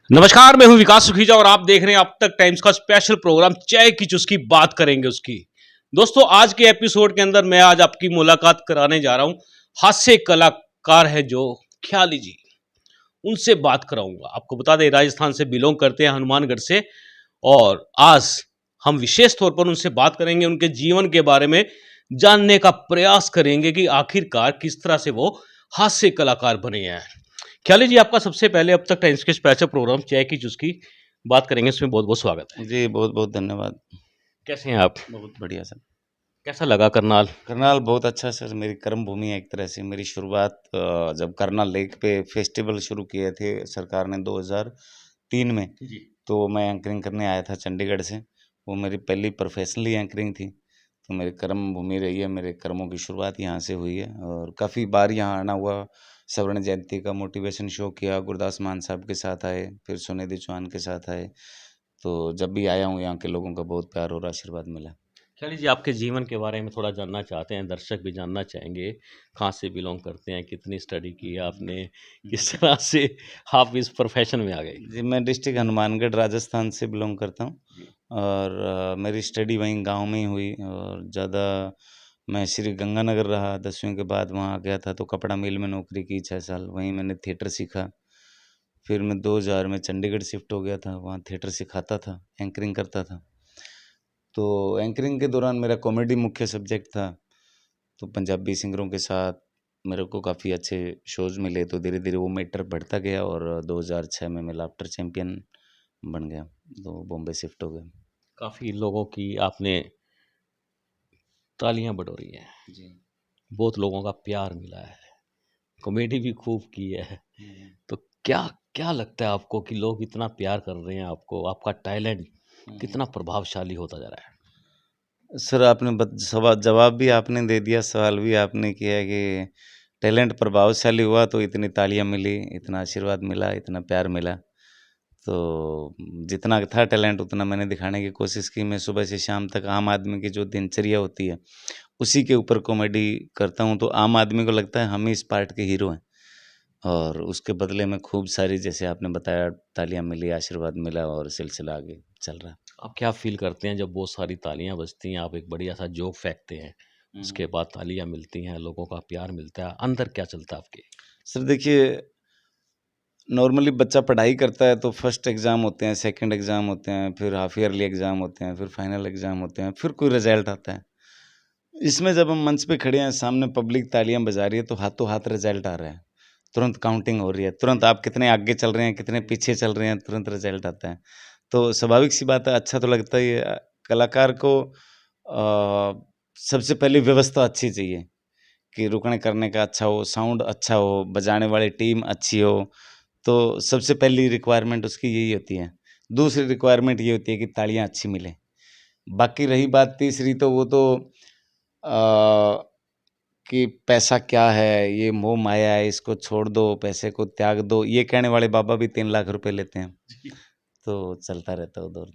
नमस्कार, मैं हूं विकास सुखीजा और आप देख रहे हैं अब तक टाइम्स का स्पेशल प्रोग्राम चाय की चुस्की बात करेंगे उसकी। दोस्तों, आज के एपिसोड के अंदर मैं आज आपकी मुलाकात कराने जा रहा हूं हास्य कलाकार है जो ख्याली जी, उनसे बात कराऊंगा। आपको बता दें राजस्थान से बिलोंग करते हैं, हनुमानगढ़ से। और आज हम विशेष तौर पर उनसे बात करेंगे, उनके जीवन के बारे में जानने का प्रयास करेंगे कि आखिरकार किस तरह से वो हास्य कलाकार बने हैं। ख्याली जी, आपका सबसे पहले अब तक टाइम्स के स्पेशल प्रोग्राम चाय की चुस्की बात करेंगे, उसमें बहुत बहुत स्वागत है। जी, बहुत-बहुत धन्यवाद। कैसे हैं आप? बहुत बढ़िया सर। कैसा लगा करनाल? करनाल बहुत अच्छा सर, मेरी कर्म भूमि है एक तरह से। मेरी शुरुआत जब करनाल लेक पे फेस्टिवल शुरू किए थे सरकार ने 2003 में, जी। तो मैं एंकरिंग करने आया था चंडीगढ़ से। वो मेरी पहली प्रोफेशनली एंकरिंग थी, तो मेरी कर्म भूमि रही है, मेरे कर्मों की शुरुआत यहाँ से हुई है और काफ़ी बार यहाँ आना हुआ। स्वर्ण जयंती का मोटिवेशन शो किया, गुरदास मान साहब के साथ आए, फिर सुनिधि चौहान के साथ आए। तो जब भी आया हूँ यहाँ के लोगों का बहुत प्यार और आशीर्वाद मिला। ख्याली जी, आपके जीवन के बारे में थोड़ा जानना चाहते हैं, दर्शक भी जानना चाहेंगे। कहाँ से बिलोंग करते हैं, कितनी स्टडी की है आपने, किस तरह से आप इस प्रोफेशन में आ गए? जी, मैं डिस्ट्रिक्ट हनुमानगढ़ राजस्थान से बिलोंग करता हूँ जी। और मेरी स्टडी वहीं गाँव में ही हुई और ज़्यादा मैं श्री गंगानगर रहा 10वीं के बाद वहाँ गया था तो कपड़ा मिल में नौकरी की 6 साल, वहीं मैंने थिएटर सीखा। फिर मैं 2000 में चंडीगढ़ शिफ्ट हो गया था, वहाँ थिएटर सिखाता था, एंकरिंग करता था। तो एंकरिंग के दौरान मेरा कॉमेडी मुख्य सब्जेक्ट था, तो पंजाबी सिंगरों के साथ मेरे को काफ़ी अच्छे शोज़ मिले, तो धीरे-धीरे वो मीटर बढ़ता गया और 2006 में मैं लाफ्टर चैंपियन बन गया, तो बॉम्बे शिफ्ट हो गया। काफ़ी लोगों की आपने तालियां बटोरी हैं, जी। बहुत लोगों का प्यार मिला है, कॉमेडी भी खूब की है। हुँ, तो क्या क्या लगता है आपको कि लोग इतना प्यार कर रहे हैं आपको, आपका टैलेंट हुँ। कितना प्रभावशाली होता जा रहा है? सर आपने जवाब भी आपने दे दिया, सवाल भी आपने किया कि टैलेंट प्रभावशाली हुआ तो इतनी तालियाँ मिली, इतना आशीर्वाद मिला, इतना प्यार मिला। तो जितना था टैलेंट उतना मैंने दिखाने की कोशिश की। मैं सुबह से शाम तक आम आदमी की जो दिनचर्या होती है, उसी के ऊपर कॉमेडी करता हूँ, तो आम आदमी को लगता है हम ही इस पार्ट के हीरो हैं। और उसके बदले में खूब सारी जैसे आपने बताया तालियाँ मिली, आशीर्वाद मिला और सिलसिला आगे चल रहा है। आप क्या फ़ील करते हैं जब बहुत सारी तालियाँ बजती हैं, आप एक बढ़िया-सा जोक फेंकते हैं, हुँ। उसके बाद तालियाँ मिलती हैं, लोगों का प्यार मिलता है, अंदर क्या चलता है आपके? सर देखिए, नॉर्मली बच्चा पढ़ाई करता है तो फर्स्ट एग्ज़ाम होते हैं, सेकंड एग्ज़ाम होते हैं, फिर हाफ ईयरली एग्ज़ाम होते हैं, फिर फाइनल एग्ज़ाम होते हैं, फिर कोई रिज़ल्ट आता है। इसमें जब हम मंच पे खड़े हैं, सामने पब्लिक तालियाँ बजा रही है, तो हाथों हाथ रिज़ल्ट आ रहा है। तुरंत काउंटिंग हो रही है, तुरंत आप कितने आगे चल रहे हैं, कितने पीछे चल रहे हैं, तुरंत रिज़ल्ट आता है। तो स्वाभाविक सी बात है, अच्छा तो लगता ही है। कलाकार को सबसे पहले व्यवस्था अच्छी चाहिए कि रुकने करने का अच्छा हो, साउंड अच्छा हो, बजाने वाली टीम अच्छी हो, तो सबसे पहली रिक्वायरमेंट उसकी यही होती है। दूसरी रिक्वायरमेंट ये होती है कि तालियाँ अच्छी मिलें। बाकी रही बात तीसरी तो वो तो कि पैसा क्या है, ये मोह माया है, इसको छोड़ दो, पैसे को त्याग दो, ये कहने वाले बाबा भी 3 लाख रुपए लेते हैं। जी। तो चलता रहता है उधर।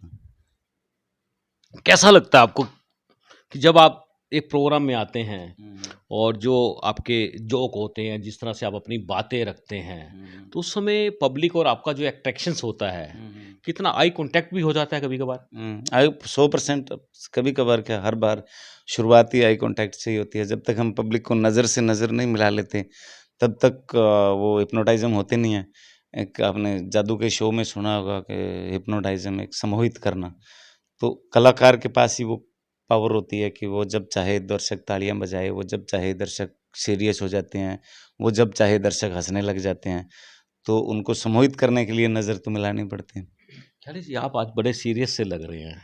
कैसा लगता है आपको कि जब आप एक प्रोग्राम में आते हैं हुँ, और जो आपके जोक होते हैं, जिस तरह से आप अपनी बातें रखते हैं, हुँ, हुँ, तो उस समय पब्लिक और आपका जो अट्रैक्शंस होता है, हुँ, हुँ। कितना आई कॉन्टैक्ट भी हो जाता है कभी-कभार? आई 100% कभी-कभार क्या हर बार शुरुआती आई कॉन्टैक्ट से ही होती है। जब तक हम पब्लिक को नज़र से नज़र नहीं मिला लेते, तब तक वो हिप्नोटाइज़्म होते नहीं है। एक आपने जादू के शो में सुना होगा कि हिप्नोटाइज़्म एक सम्मोहित करना। तो कलाकार के पास ही वो पावर होती है कि वो जब चाहे दर्शक तालियाँ बजाए, वो जब चाहे दर्शक सीरियस हो जाते हैं, वो जब चाहे दर्शक हँसने लग जाते हैं। तो उनको सम्मोहित करने के लिए नज़र तो मिलानी पड़ती है। ख्याली जी, आप आज बड़े सीरियस से लग रहे हैं।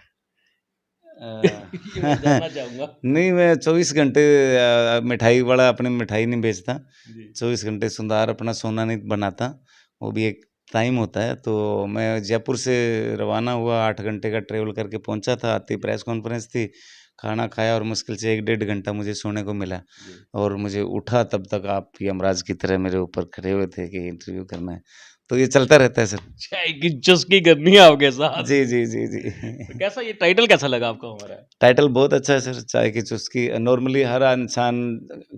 अ, ये मैं जानना चाहूँगा। नहीं मैं 24 घंटे मिठाई वाला अपनी मिठाई नहीं बेचता। जी। 24 घंटे सुधार अपना सोना नहीं बनाता। वो भी एक टाइम होता है। तो मैं जयपुर से रवाना हुआ 8 घंटे का ट्रैवल करके पहुँचा था। आते ही प्रेस कॉन्फ्रेंस थी। खाना खाया और मुश्किल से 1 डेढ़ घंटा मुझे सोने को मिला और मुझे उठा तब तक आप यमराज की तरह मेरे ऊपर खड़े हुए थे कि इंटरव्यू करना है। तो ये चलता रहता है सर। चाय की चुस्की करनी है आपके साथ। जी, जी, जी, तो जी। कैसा ये टाइटल कैसा लगा आपको हमारा? टाइटल बहुत अच्छा है सर, चाय की चुस्की। नॉर्मली हर इंसान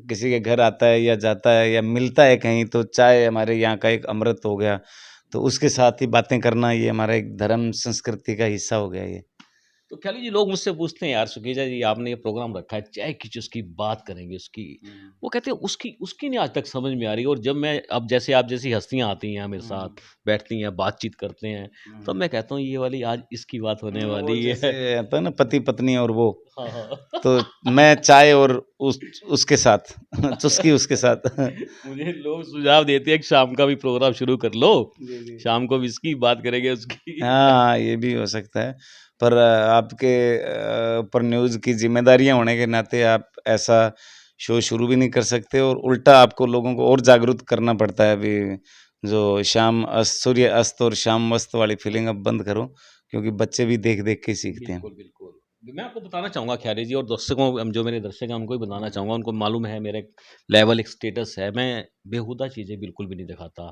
किसी के घर आता है या जाता है या मिलता है कहीं तो चाय हमारे यहाँ का एक अमृत हो गया। तो उसके साथ ही बातें करना ये हमारा एक धर्म संस्कृति का हिस्सा हो गया ये। तो ख्याली जी लोग मुझसे पूछते हैं यार सुखीजा जी आपने ये प्रोग्राम रखा है चाय की चुस्की बात करेंगे उसकी। वो कहते हैं उसकी उसकी नहीं आज तक समझ में आ रही और जब मैं अब जैसे आप जैसी हस्तियाँ आती हैं मेरे साथ बैठती हैं बातचीत करते हैं तब मैं कहता हूँ ये वाली आज इसकी बात होने वो वाली है। जैसे आता है ना पति-पत्नी और वो, हाँ, हाँ। तो मैं चाय और उसके साथ चुस्की उसके साथ। मुझे लोग सुझाव देते हैं कि शाम का भी प्रोग्राम शुरू कर लो, जी, जी। शाम को भी इसकी बात करेंगे उसकी। हाँ, ये भी हो सकता है। पर आपके ऊपर न्यूज़ की ज़िम्मेदारियाँ होने के नाते आप ऐसा शो शुरू भी नहीं कर सकते और उल्टा आपको लोगों को और जागरूक करना पड़ता है अभी जो सूर्य अस्त और शाम मस्त वाली फ़ीलिंग अब बंद करो, क्योंकि बच्चे भी देख-देख के सीखते हैं। बिल्कुल, बिल्कुल। मैं आपको बताना चाहूँगा ख़याली जी और दर्शकों जो मेरे दर्शक हैं उनको भी बताना चाहूँगा, उनको मालूम है मेरा एक लेवल, एक स्टेटस है, मैं बेहुदा चीज़ें बिल्कुल भी नहीं दिखाता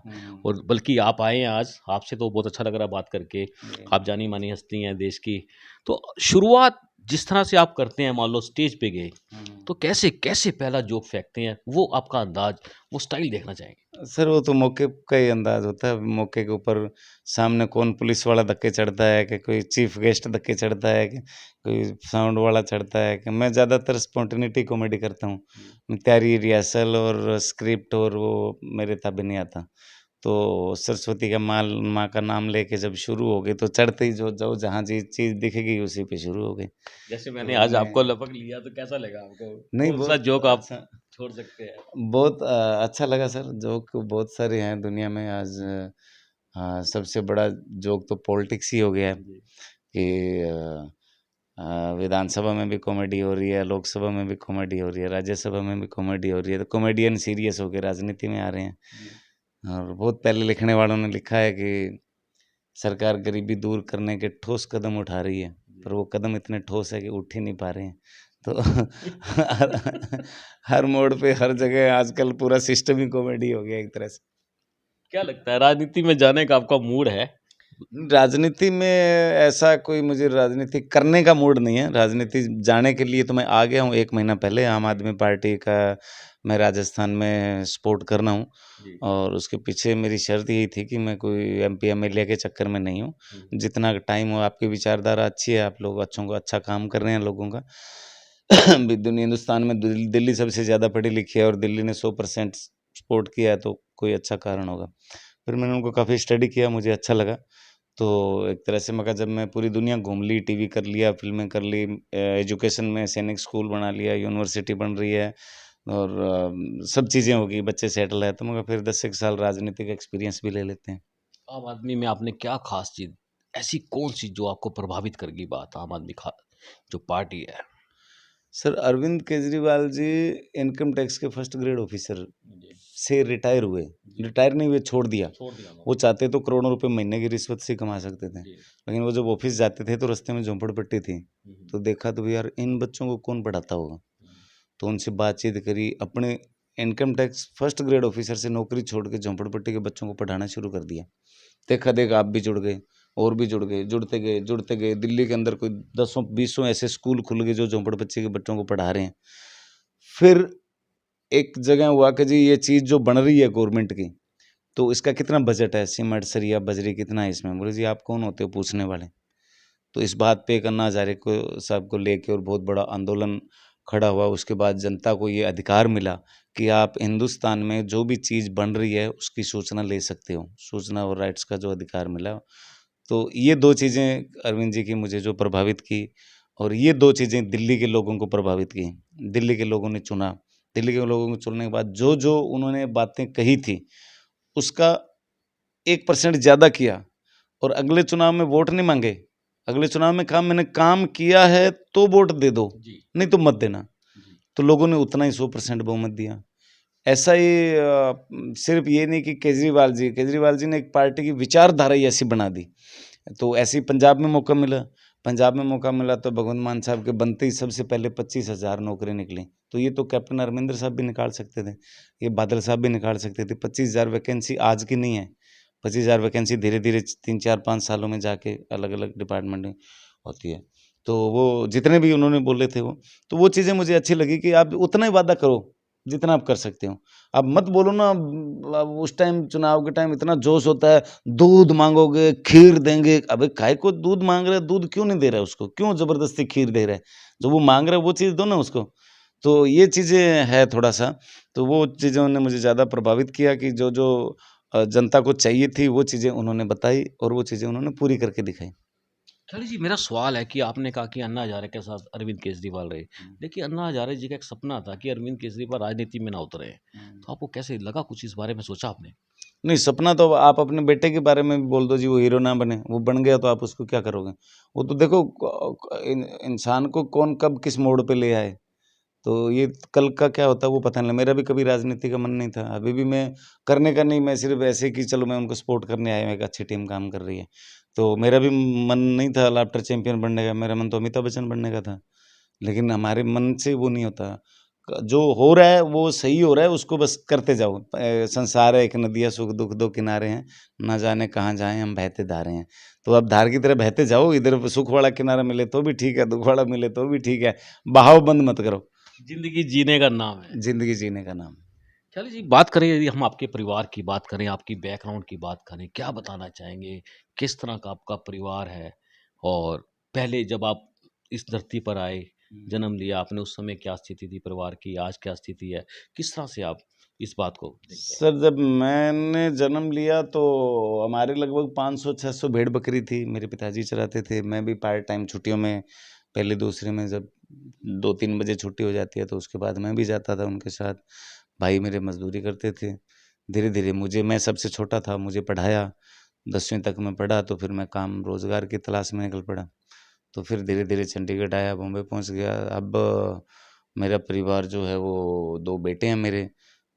और बल्कि आप आए हैं आज, आपसे तो बहुत अच्छा लग रहा है बात करके, जी। आप जानी-मानी हस्ती हैं देश की। तो शुरुआत जिस तरह से आप करते हैं, मान लो स्टेज पे गए, तो कैसे कैसे पहला जोक फेंकते हैं? वो आपका अंदाज़, वो स्टाइल देखना चाहेंगे। सर वो तो मौके का ही अंदाज़ होता है, मौके के ऊपर सामने कौन पुलिस वाला धक्के चढ़ता है कि कोई चीफ गेस्ट धक्के चढ़ता है कि कोई साउंड वाला चढ़ता है कि मैं ज़्यादातर स्पॉन्टेनिटी कॉमेडी करता हूँ। तैयारी, रिहर्सल और स्क्रिप्ट और वो मेरे ताबे नहीं आता। तो सरस्वती का माँ का नाम लेके जब शुरू हो गई तो चढ़ते ही जो जो जहाँ चीज़ दिखेगी उसी पे शुरू हो गई। जैसे मैंने तो आज मैं आपको लपक लिया, तो कैसा लगा आपको? नहीं कौन-सा बहुत जोक आप अच्छा छोड़ सकते हैं? बहुत अच्छा लगा सर, जोक बहुत सारे हैं दुनिया में आज। सबसे बड़ा जोक तो पॉलिटिक्स ही हो गया है जी। कि विधानसभा में भी कॉमेडी हो रही है, लोकसभा में भी कॉमेडी हो रही है, राज्यसभा में भी कॉमेडी हो रही है, तो कॉमेडियन सीरियस होकर राजनीति में आ रहे हैं। जी। और बहुत पहले लिखने वालों ने लिखा है कि सरकार गरीबी दूर करने के ठोस कदम उठा रही है, पर वो कदम इतने ठोस है कि उठ ही नहीं पा रहे हैं। तो हर हर मोड़ पे, हर जगह आजकल पूरा सिस्टम ही कॉमेडी हो गया एक तरह से। क्या लगता है राजनीति में जाने का आपका मूड है? राजनीति में ऐसा कोई मुझे राजनीति करने का मूड नहीं है। राजनीति जाने के लिए तो मैं आ गया हूँ 1 महीना पहले। आम आदमी पार्टी का मैं राजस्थान में सपोर्ट कर रहा हूँ जी। और उसके पीछे मेरी शर्त यही थी कि मैं कोई एमपी एमएलए के चक्कर में नहीं हूँ। हुँ। जितना टाइम हो, आपकी विचारधारा अच्छी है, आप लोग अच्छों को अच्छा काम कर रहे हैं लोगों का। भी दुनिया हिंदुस्तान में दिल्ली सबसे ज़्यादा पढ़ी लिखी है और दिल्ली ने 100% सपोर्ट किया है, तो कोई अच्छा कारण होगा। फिर मैंने उनको काफ़ी स्टडी किया, मुझे अच्छा लगा। तो एक तरह से मैं कहा जब मैं पूरी दुनिया घूम ली, टीवी कर लिया, फ़िल्में कर ली, एजुकेशन में सैनिक स्कूल बना लिया, यूनिवर्सिटी बन रही है और सब चीज़ें हो गई, बच्चे सेटल है, तो मैं कहा फिर 10 एक साल राजनीतिक एक्सपीरियंस भी ले लेते हैं। आम आदमी में आपने क्या ख़ास चीज़ ऐसी कौन-सी जो आपको प्रभावित कर गई बात आम आदमी खा जो पार्टी है? Sir Arvind Kejriwal ji income tax के फर्स्ट ग्रेड ऑफिसर जी। से रिटायर हुए। जी। रिटायर नहीं हुए, छोड़ दिया। छोड़ दिया वो उन्होंने। चाहते तो करोड़ों रुपए महीने की रिश्वत से ही कमा सकते थे। जी। लेकिन वो जब ऑफ़िस जाते थे तो रास्ते में झोंपड़पट्टी थी। हुँ, हुँ। तो देखा तो भी यार इन बच्चों को कौन पढ़ाता होगा? हुँ। तो उनसे बातचीत करी, अपने income tax first grade officer से नौकरी छोड़ के झोंपड़पट्टी के बच्चों को पढ़ाना शुरू कर दिया। देखा-देखा आप भी जुड़ गए, और भी जुड़ गए, जुड़ते गए। दिल्ली के अंदर कोई दसों बीसों ऐसे स्कूल खुल गए जो झोंपड़-बच्ची के बच्चों को पढ़ा रहे हैं। फिर एक जगह हुआ कि जी ये चीज़ जो बन रही है गवर्नमेंट की, तो इसका कितना बजट है? सीमेंट, सरिया, बजरी कितना है इसमें? बोले जी आप कौन होते हो पूछने वाले? तो इस बात पे एक अन्ना हज़ारे को साहब को लेके और बहुत बड़ा आंदोलन खड़ा हुआ। उसके बाद जनता को ये अधिकार मिला कि आप हिंदुस्तान में जो भी चीज़ बन रही है उसकी सूचना ले सकते हो। सूचना और राइट्स का जो अधिकार मिला। तो ये 2 चीज़ें अरविंद जी की मुझे जो प्रभावित की और ये 2 चीज़ें दिल्ली के लोगों को प्रभावित की। दिल्ली के लोगों ने चुना। दिल्ली के लोगों को चुनने के बाद जो-जो उन्होंने बातें कही थी, उसका 1% ज़्यादा किया और अगले चुनाव में वोट नहीं माँगे। अगले चुनाव में कहा मैंने काम किया है तो वोट दे दो, जी। नहीं तो मत देना। जी। तो लोगों ने उतना ही 100% बहुमत दिया। ऐसा ही सिर्फ़ ये नहीं कि केजरीवाल जी ने एक पार्टी की विचारधारा ही ऐसी बना दी। तो ऐसे ही पंजाब में मौका मिला। पंजाब में मौका मिला तो भगवंत मान साहब के बनते ही सबसे पहले 25,000 नौकरी निकली। तो ये तो कैप्टन अमरिंदर साहब भी निकाल सकते थे, ये बादल साहब भी निकाल सकते थे। 25,000 वैकेंसी आज की नहीं है, 25,000 वैकेंसी धीरे-धीरे 3, 4, 5 सालों में जाके अलग-अलग डिपार्टमेंट में होती है। तो वो जितने भी उन्होंने बोले थे तो वो चीज़ें मुझे अच्छी लगी कि आप उतना ही वादा करो, जितना आप कर सकते हो। आप मत बोलो ना उस टाइम चुनाव के टाइम इतना जोश होता है, दूध माँगोगे, खीर देंगे। अबे काहे को दूध माँग रहा है, दूध क्यों नहीं दे रहा है उसको? क्यों ज़बरदस्ती खीर दे रहा है? जो वो माँग रहा है वो चीज़ दो ना उसको। तो ये चीज़ें है थोड़ा-सा, तो वो चीज़ों ने मुझे ज़्यादा प्रभावित किया कि जो-जो जनता को चाहिए थी वो चीज़ें उन्होंने बताई और वो चीज़ें उन्होंने पूरी करके दिखाई। खैर जी, मेरा सवाल है कि आपने कहा कि अन्ना हज़ारे के साथ अरविंद केजरीवाल रहे। देखिए, अन्ना हज़ारे जी का एक सपना था कि अरविंद केजरीवाल राजनीति में ना उतरे। तो आपको कैसे लगा, कुछ इस बारे में सोचा आपने? नहीं, सपना तो आप अपने बेटे के बारे में भी बोल दो जी, वो हीरो ना बने, वो बन गया तो आप उसको क्या करोगे? वो तो देखो इंसान को कौन कब किस मोड़ पे ले आए, तो ये कल का क्या होता है वो पता नहीं। मेरा भी कभी राजनीति का मन नहीं था, अभी भी मैं करने का नहीं, मैं सिर्फ़ ऐसे कि चलो मैं उनको सपोर्ट करने आया हूँ, एक अच्छी टीम काम कर रही है। तो मेरा भी मन नहीं था लाफ्टर चैंपियन बनने का, मेरा मन तो अमिताभ बच्चन बनने का था। लेकिन हमारे मन से वो नहीं होता। जो हो रहा है वो सही हो रहा है, उसको बस करते जाओ। संसार है एक नदिया सुख दुःख दो किनारे हैं, ना जाने कहाँ जाएँ हम बहते धारे हैं। तो आप धार की तरह बहते जाओ, इधर सुख वाला किनारा मिले तो भी ठीक है, दुःख वाला मिले तो भी ठीक है, बहाव बंद मत करो। ज़िंदगी जीने का नाम है। ज़िंदगी जीने का नाम। चलिए जी, बात करें, यदि हम आपके परिवार की बात करें, आपकी बैकग्राउंड की बात करें, क्या बताना चाहेंगे? किस तरह का आपका परिवार है? और पहले जब आप इस धरती पर आए, जन्म लिया आपने, उस समय क्या स्थिति थी परिवार की, आज क्या स्थिति है? किस तरह से आप इस बात को देखते हैं? सर जब मैंने जन्म लिया तो हमारे लगभग 500-600 भेड़-बकरी थी, मेरे पिताजी चराते थे। मैं भी पार्ट टाइम छुट्टियों में पहले दूसरे में जब 2-3 बजे छुट्टी हो जाती है तो उसके बाद मैं भी जाता था उनके साथ। भाई मेरे मज़दूरी करते थे। धीरे-धीरे मैं सबसे छोटा था, मुझे पढ़ाया, 10वीं तक मैं पढ़ा तो फिर मैं काम रोज़गार की तलाश में निकल पड़ा। तो फिर धीरे-धीरे चंडीगढ़ आया, बॉम्बे पहुँच गया। अब मेरा परिवार जो है वो 2 बेटे हैं मेरे,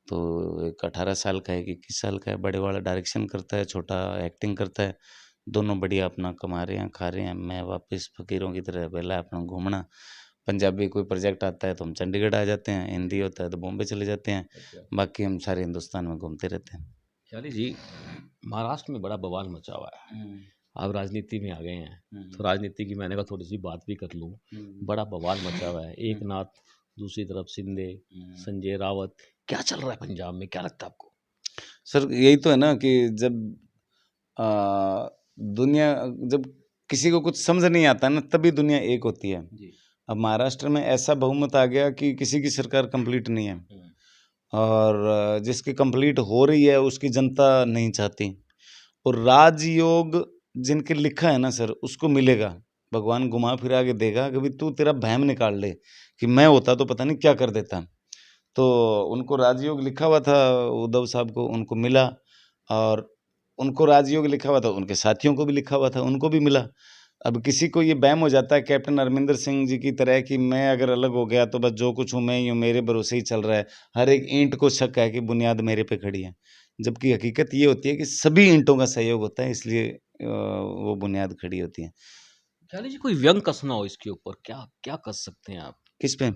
तो एक 18 साल का है, एक 21 साल का है। बड़े वाला डायरेक्शन करता है, छोटा एक्टिंग करता है। दोनों बढ़िया अपना कमा रहे हैं, खा रहे हैं। मैं वापस फ़कीरों की तरह वेला अपना घूमना। पंजाबी कोई प्रोजेक्ट आता है तो हम चंडीगढ़ आ जाते हैं, हिंदी होता है तो बॉम्बे चले जाते हैं। अच्छा। बाकी हम सारे हिंदुस्तान में घूमते रहते हैं। चलिए जी, महाराष्ट्र में बड़ा बवाल मचा हुआ है। आप राजनीति में आ गए हैं, तो राजनीति की मैंने कहा थोड़ी-सी बात भी कर लूँ। बड़ा बवाल मचा हुआ है। एक नाथ, दूसरी तरफ शिंदे, संजय रावत। क्या चल रहा है पंजाब में? क्या लगता है आपको? सर यही तो है ना कि जब अ, दुनिया जब किसी को कुछ समझ नहीं आता ना तभी दुनिया एक होती है। जी। अब महाराष्ट्र में ऐसा बहुमत आ गया कि किसी की सरकार कंप्लीट नहीं है और जिसकी कंप्लीट हो रही है उसकी जनता नहीं चाहती और राजयोग जिनके लिखा है ना सर उसको मिलेगा। भगवान घुमा फिरा के देगा कि भाई तू तेरा वहम निकाल ले कि मैं होता तो पता नहीं क्या कर देता। तो उनको राजयोग लिखा हुआ था उद्धव साहब को, उनको मिला और उनको राजयोग लिखा हुआ था, उनके साथियों को भी लिखा हुआ था, उनको भी मिला। अब किसी को ये वहम हो जाता है कैप्टन अमरिंदर सिंह जी की तरह कि मैं अगर अलग हो गया तो बस जो कुछ हूँ मैं ही हूँ, मेरे भरोसे ही चल रहा है। हर एक ईंट को शक है कि बुनियाद मेरे पे खड़ी है। जबकि हकीकत ये होती है कि सभी ईंटों का सहयोग होता है इसलिए वो बुनियाद खड़ी होती है। कह लीजिए कोई व्यंग कसना हो इसके ऊपर, क्या क्या कस सकते हैं आप? किस पे?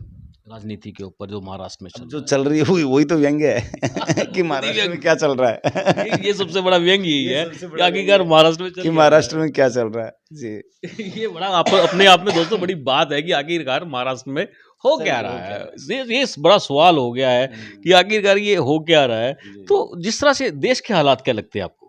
राजनीति के ऊपर जो महाराष्ट्र में अब चल जो रहा है। चल रही है वही तो व्यंग्य है कि खुद ही महाराष्ट्र में व्यंग। क्या चल रहा ये है। सबसे बड़ा व्यंग यही ये है सबसे कि बड़ा व्यंग्य आखिरकार है महाराष्ट्र में कि चल क्या रहा महाराष्ट्र है। में क्या चल रहा है। जी। ये बड़ा आप अपने आप में दोस्तों बड़ी बात है कि आखिरकार महाराष्ट्र में हो सर क्या हो रहा क्या है। रहा है? ये बड़ा सवाल हो गया है कि आखिरकार ये हो क्या रहा है। जी, तो जी। जिस तरह से देश के हालात क्या लगते हैं आपको?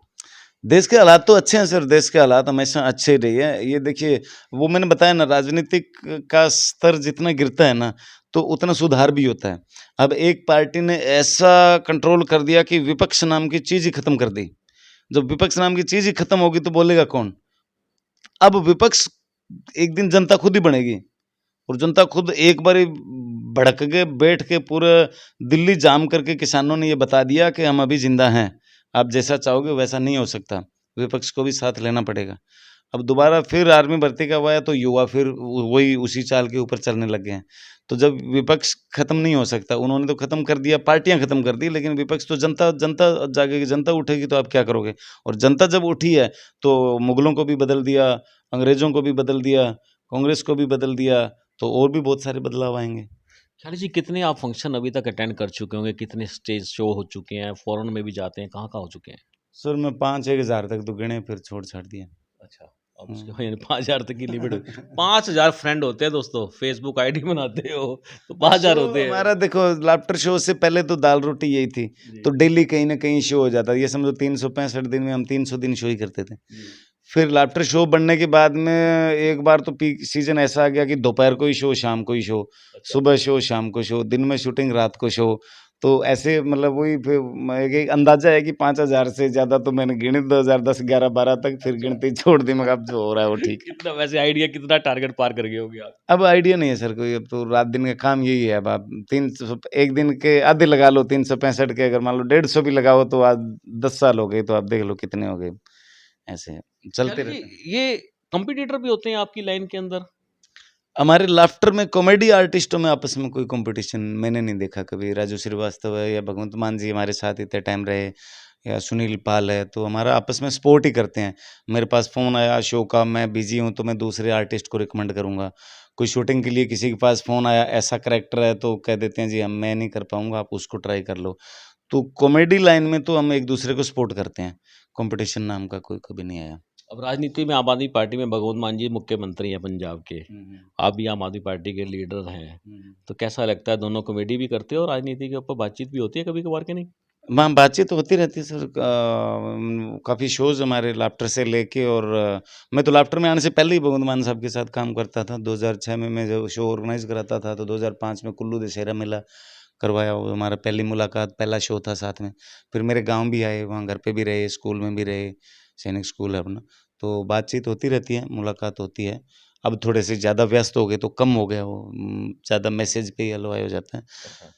देश के हालात तो अच्छे हैं सर, देश के हालात हमेशा अच्छे ही रही है। ये देखिए वो मैंने बताया ना राजनीतिक का स्तर जितना गिरता है ना, तो उतना सुधार भी होता है। अब एक पार्टी ने ऐसा कंट्रोल कर दिया कि विपक्ष नाम की चीज़ ही खत्म कर दी। जब विपक्ष नाम की चीज़ ही खत्म होगी तो बोलेगा कौन? अब विपक्ष एक दिन जनता खुद ही बनेगी और जनता खुद एक बारी भड़क के बैठ के पूरा दिल्ली जाम करके किसानों ने ये बता दिया कि हम अभी ज़िंदा हैं। आप जैसा चाहोगे वैसा नहीं हो सकता। विपक्ष को भी साथ लेना पड़ेगा। अब दोबारा फिर आर्मी भर्ती का हुआ है तो युवा फिर वही उसी चाल के ऊपर चलने लग गए हैं। तो जब विपक्ष खत्म नहीं हो सकता, उन्होंने तो खत्म कर दिया, पार्टियाँ खत्म कर दी, लेकिन विपक्ष तो जनता जनता जागेगी, जनता उठेगी तो आप क्या करोगे? और जनता जब उठी है तो मुगलों को भी बदल दिया, अंग्रेज़ों को भी बदल दिया, कांग्रेस को भी बदल दिया तो और भी बहुत सारे बदलाव आएंगे। ख्याली जी, कितने आप फंक्शन अभी तक अटेंड कर चुके होंगे? कितने स्टेज शो हो चुके हैं? फॉरेन में भी जाते हैं, कहाँ-कहाँ हो चुके हैं? सर मैं 5-1 हज़ार तक तो गिने, फिर छोड़ छाड़ दिया। अच्छा, अब उसके बाद हम्म। यानी 5000 तक की लिमिट हो। 5000 फ्रेंड होते हैं दोस्तों, फेसबुक आईडी बनाते हो तो 5000 शो होते हैं। हमारा देखो, लाफ्टर शो से पहले तो दाल रोटी यही थी, जी, तो डेली कहीं ना कहीं शो हो जाता, ये समझो 365 दिन में हम 300 दिन शो ही करते थे। जी। फिर लाफ्टर शो बनने के बाद में एक बार तो पीक सीजन ऐसा आ गया कि दोपहर को ही शो, शाम को ही शो, अच्छा। सुबह शो, शाम को शो, दिन में शूटिंग, रात को शो। तो ऐसे मतलब वही फिर एक अंदाजा है कि 5,000 से ज़्यादा तो मैंने गिने 2010, 11, 12 तक, फिर अच्छा। गिनती छोड़ दी। मगर अब जो हो रहा है वो ठीक है। कितना वैसे आइडिया, कितना टारगेट पार कर गए होंगे आप? अब आइडिया नहीं है सर कोई, अब तो रात दिन का काम यही है। अब आप 300 एक दिन के आधे लगा लो, 365 के अगर मान लो 150 भी लगाओ तो आज 10 साल हो गए, तो आप देख लो कितने हो गए। ऐसे चलते ख्याली जी, रहते हैं। ये कॉम्पिटिटर भी होते हैं आपकी लाइन के अंदर? हमारे लाफ्टर में कॉमेडी आर्टिस्टों में आपस में कोई कंपटीशन मैंने नहीं देखा कभी। राजू श्रीवास्तव है या भगवंत मान जी हमारे साथ इतने टाइम रहे, या सुनील पाल है, तो हमारा आपस में सपोर्ट ही करते हैं। मेरे पास फ़ोन आया शो का, मैं बिज़ी हूँ, तो मैं दूसरे आर्टिस्ट को रिकमेंड करूँगा। कोई शूटिंग के लिए किसी के पास फ़ोन आया, ऐसा कैरेक्टर है, तो कह देते हैं जी हम मैं नहीं कर पाऊँगा, आप उसको ट्राई कर लो। तो कॉमेडी लाइन में तो हम एक-दूसरे को सपोर्ट करते हैं। कॉम्पिटिशन नाम का कोई कभी नहीं आया। अब राजनीति में आम आदमी पार्टी में भगवंत मान जी मुख्यमंत्री हैं पंजाब के, हुँ, हुँ। आप भी आम आदमी पार्टी के लीडर हैं, हुँ, हुँ। तो कैसा लगता है? दोनों कॉमेडी भी करते हो और राजनीति के ऊपर बातचीत भी होती है कभी-कभार कि नहीं? हाँ, बातचीत होती रहती है सर। काफ़ी शोज़ हमारे लाफ्टर से लेके, और मैं तो लाफ्टर में आने से पहले ही भगवंत मान साहब के साथ काम करता था। 2006 में मैं जब शो ऑर्गेनाइज़ कराता था, तो 2005 में कुल्लू दशहरा मेला करवाया, वो हमारा पहली मुलाकात, पहला शो था साथ में। फिर मेरे गाँव भी आए, वहाँ घर पे भी रहे, स्कूल में भी रहे, सैनिक स्कूल है अपना। तो बातचीत होती रहती है, मुलाकात होती है। अब थोड़े से ज़्यादा व्यस्त हो गए तो कम हो गया वो, ज़्यादा मैसेज पे ही हलवाई हो जाता है। अच्छा।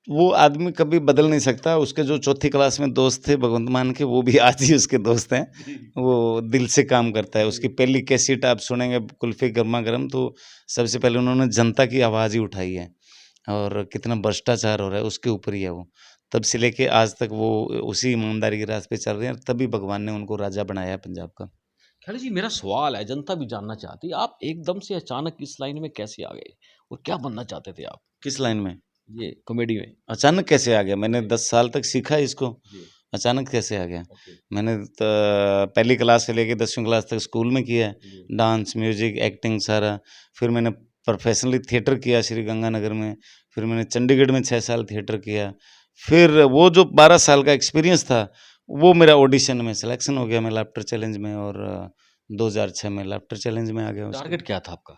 वो आदमी कभी बदल नहीं सकता। उसके जो चौथी क्लास में दोस्त थे भगवंत मान के, वो भी आज ही उसके दोस्त हैं। जी, वो दिल से काम करता है। उसकी जी। पहली कैसेट आप सुनेंगे कुल्फ़ी गरमा-गरम, तो सबसे पहले उन्होंने जनता की आवाज़ ही उठाई है, और कितना भ्रष्टाचार हो रहा है उसके ऊपर ही है वो। तब से लेके आज तक वो उसी ईमानदारी के रास्ते पे चल रहे हैं, तभी भगवान ने उनको राजा बनाया है पंजाब का। खैर जी, मेरा सवाल है, जनता भी जानना चाहती है, आप एकदम से अचानक इस लाइन में कैसे आ गए? और क्या बनना चाहते थे आप? किस लाइन में? ये कॉमेडी में? अचानक कैसे आ गया? मैंने जी, 10 साल तक सीखा है इसको, जी, अचानक कैसे आ गया? ओके, मैंने त पहली क्लास से लेके 10वीं क्लास तक स्कूल में किया है, जी, डांस, म्यूज़िक, एक्टिंग सारा। फिर मैंने प्रोफ़ेशनली थिएटर किया श्री गंगानगर में, फिर मैंने चंडीगढ़ में 6 साल थिएटर किया। फिर वो जो 12 साल का एक्सपीरियंस था, वो मेरा ऑडिशन में सिलेक्शन हो गया, मैं लाफ्टर चैलेंज में, और 2006 में लाफ्टर चैलेंज में आ गया उसके टारगेट बाद। क्या था आपका?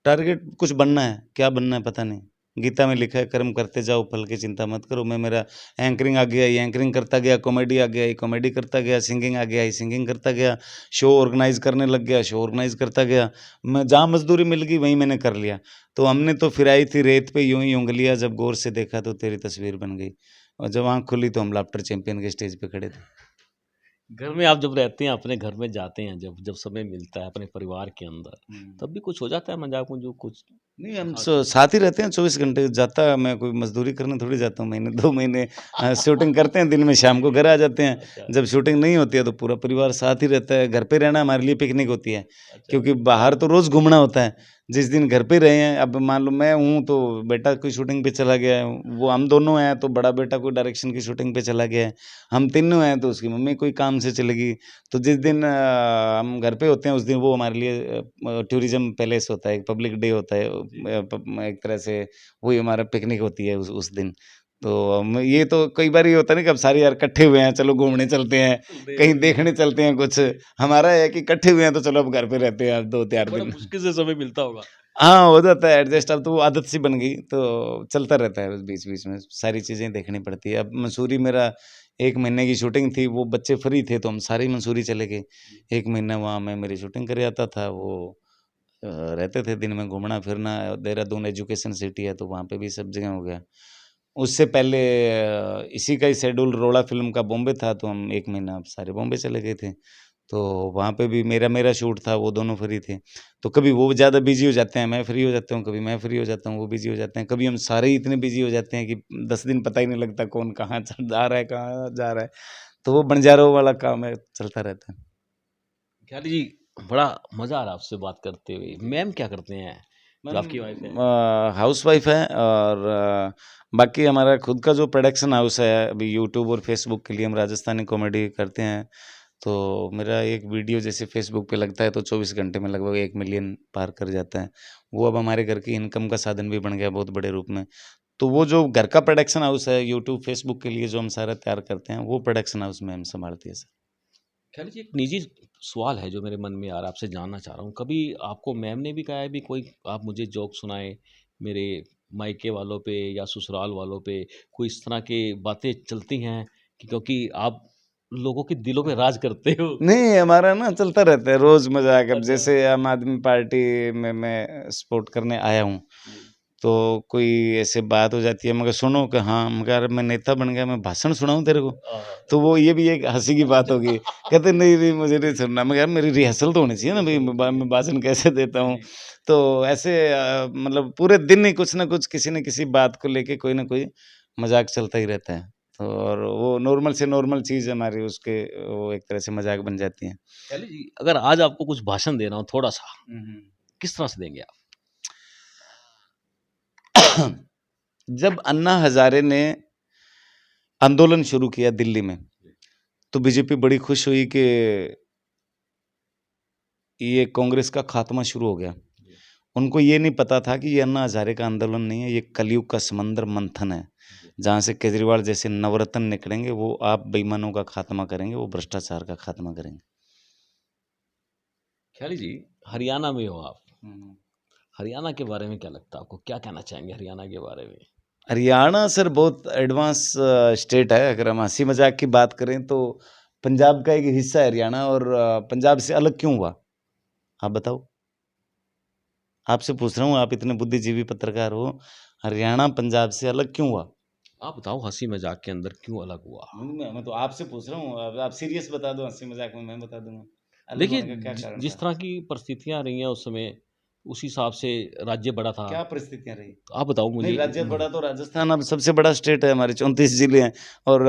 टारगेट कुछ बनना है, क्या बनना है पता नहीं। गीता में लिखा है कर्म करते जाओ फल की चिंता मत करो। मैं मेरा एंकरिंग आ गया, ये एंकरिंग करता गया, कॉमेडी आ गया, ये कॉमेडी करता गया, सिंगिंग आ गया, ये सिंगिंग करता गया, शो ऑर्गेनाइज़ करने लग गया, शो ऑर्गेनाइज़ करता गया। मैं जहाँ मज़दूरी मिल गई वहीं मैंने कर लिया। तो हमने तो फिराई थी रेत पे यूँ ही उँगलियाँ, जब गौर से देखा तो तेरी तस्वीर बन गई, और जब आँख खुली तो हम लाफ्टर चैंपियन के स्टेज पे खड़े थे। घर में आप जब रहते हैं, अपने घर में जाते हैं, जब जब समय मिलता है अपने परिवार के अंदर, हुँ। तब भी कुछ हो जाता है मज़ाक-मज़ूक कुछ? नहीं, हम हाँ, साथ ही रहते हैं 24 घंटे। जाता मैं कोई मज़दूरी करने थोड़ी जाता हूँ, महीने 2 महीने शूटिंग करते हैं दिन में, शाम को घर आ जाते हैं। अच्छा, जब शूटिंग नहीं होती है तो पूरा परिवार साथ ही रहता है। घर पे रहना हमारे लिए पिकनिक होती है, अच्छा, क्योंकि बाहर तो रोज़ घूमना होता है। जिस दिन घर पे रहे हैं, अब मान लो मैं हूँ तो बेटा कोई शूटिंग पे चला गया है, वो हम दोनों हैं तो बड़ा बेटा कोई डायरेक्शन की शूटिंग पे चला गया है, हम तीनों हैं तो उसकी मम्मी कोई काम से चली गई। तो जिस दिन हम घर पे होते हैं उस दिन वो हमारे लिए टूरिज़्म पैलेस होता है, एक पब्लिक डे होता है, जी, एक तरह से वही हमारा पिकनिक होती है उस दिन। तो ये तो कई बार ये होता है ना कि अब सारे यार इकट्ठे हुए हैं, चलो घूमने चलते हैं, चलते कहीं हैं, देखने चलते हैं कुछ। जी, हमारा है कि इकट्ठे हुए हैं तो चलो अब घर पे रहते हैं अब 2-4 बड़ा दिन। मुश्किल से समय मिलता होगा। हाँ, हो जाता है एडजस्ट, अब तो वो आदत सी बन गई, तो चलता रहता है बीच-बीच में, सारी चीज़ें देखनी पड़ती है। अब मसूरी मेरा 1 महीने की शूटिंग थी, वो बच्चे फ्री थे तो हम सारे ही मसूरी चले गए। 1 महीना वहाँ मैं मेरी शूटिंग करे आता था, वो रहते थे दिन में घूमना-फिरना। देहरादून एजुकेशन सिटी है तो वहाँ पे भी सब जगह हो गया। उससे पहले इसी का ही शेड्यूल रोड़ा फ़िल्म का बॉम्बे था, तो हम 1 महीना सारे बॉम्बे चले गए थे। तो वहाँ पे भी मेरा मेरा शूट था, वो दोनों फ्री थे। तो कभी वो ज़्यादा बिज़ी हो जाते हैं, मैं फ्री हो जाता हूँ, कभी मैं फ्री हो जाता हूँ, वो बिज़ी हो जाते हैं। कभी हम सारे ही इतने बिज़ी हो जाते हैं कि 10 दिन पता ही नहीं लगता कौन कहाँ जा रहा है, कहाँ जा रहा है। तो वो बंजारों वाला काम है, चलता रहता है। ख्याली जी, बड़ा मजा आ रहा है आपसे बात करते हुए। मैम क्या करते हैं जो आपकी वाइफ है? हाउस वाइफ है और बाकी हमारा खुद का जो प्रोडक्शन हाउस है, अभी यूट्यूब और फेसबुक के लिए हम राजस्थानी कॉमेडी करते हैं। तो मेरा एक वीडियो जैसे फेसबुक पे लगता है तो 24 घंटे में लगभग 1 मिलियन पार कर जाता है। वो अब हमारे घर की इनकम का साधन भी बन गया बहुत बड़े रूप में। तो वो जो घर का प्रोडक्शन हाउस है यूट्यूब फेसबुक के लिए जो हम सारा तैयार करते हैं, वो प्रोडक्शन हाउस में हम संभालते हैं सर। ख्याल जी, एक निजी सवाल है जो मेरे मन में आ रहा है, आपसे जानना चाह रहा हूँ। कभी आपको मैम ने भी कहा है भी कोई आप मुझे जोक सुनाएं मेरे मायके वालों पे या ससुराल वालों पे, कोई इस तरह की बातें चलती हैं कि क्योंकि आप लोगों के दिलों में राज करते हो? नहीं, हमारा ना चलता रहता है रोज़ मज़ाक। अब अच्छा। जैसे आम आदमी पार्टी में मैं सपोर्ट करने आया हूँ, जी। तो कोई ऐसे बात हो जाती है, मगर सुनो कि हाँ, मैं कहा अरे मैं नेता बन गया, मैं भाषण सुनाऊँ तेरे को? हाँ। तो वो ये भी एक हँसी की बात होगी। कहते नहीं, नहीं मुझे नहीं सुनना। मैं कहा यार मेरी रिहर्सल तो होनी चाहिए ना भई, मैं भाषण कैसे देता हूँ? जी। तो ऐसे मतलब पूरे दिन ही कुछ न कुछ किसी न किसी बात को लेके कोई न कोई मज़ाक चलता ही रहता है। तो और वो नॉर्मल से नॉर्मल चीज़ हमारी उसके वो एक तरह से मज़ाक बन जाती है। ख्याली जी, अगर आज आपको कुछ भाषण देना हो थोड़ा-सा, हुँ, हुँ। किस तरह से देंगे आप? जब अन्ना हज़ारे ने आंदोलन शुरू किया दिल्ली में, तो बीजेपी बड़ी खुश हुई कि ये कांग्रेस का खात्मा शुरू हो गया। जी। उनको ये नहीं पता था कि ये अन्ना हज़ारे का आंदोलन नहीं है, ये कलयुग का समंदर मंथन है। जी। जहाँ से केजरीवाल जैसे नवरत्न निकलेंगे, वो आप बेईमानों का खात्मा करेंगे, वो भ्रष्टाचार का खात्मा करेंगे। ख्याली जी, हरियाणा में हो आप। हुँ, हुँ। हरियाणा के बारे में क्या लगता है आपको? क्या कहना चाहेंगे हरियाणा के बारे में? हरियाणा सर बहुत एडवांस स्टेट है। अगर हम हँसी मज़ाक की बात करें तो पंजाब का एक हिस्सा है हरियाणा, और पंजाब से अलग क्यों हुआ? आप बताओ? आपसे पूछ रहा हूँ, आप इतने बुद्धिजीवी पत्रकार हो, हरियाणा पंजाब से अलग क्यों हुआ? आप बताओ हँसी-मज़ाक के अंदर क्यों अलग हुआ? मैं तो आपसे पूछ रहा हूँ, अब आप सीरियस बता दो, हँसी मज़ाक में मैं बता दूँगा। अलग देखिए, होने का क्या कारण जिस था? तरह की परिस्थितियाँ रही हैं उस समय, उस हिसाब से राज्य बड़ा था। क्या परिस्थितियाँ रही? तो आप बताओ नहीं, मुझे राज्य म बड़ा तो राजस्थान अब सबसे बड़ा स्टेट है, हमारे 34 ज़िले हैं और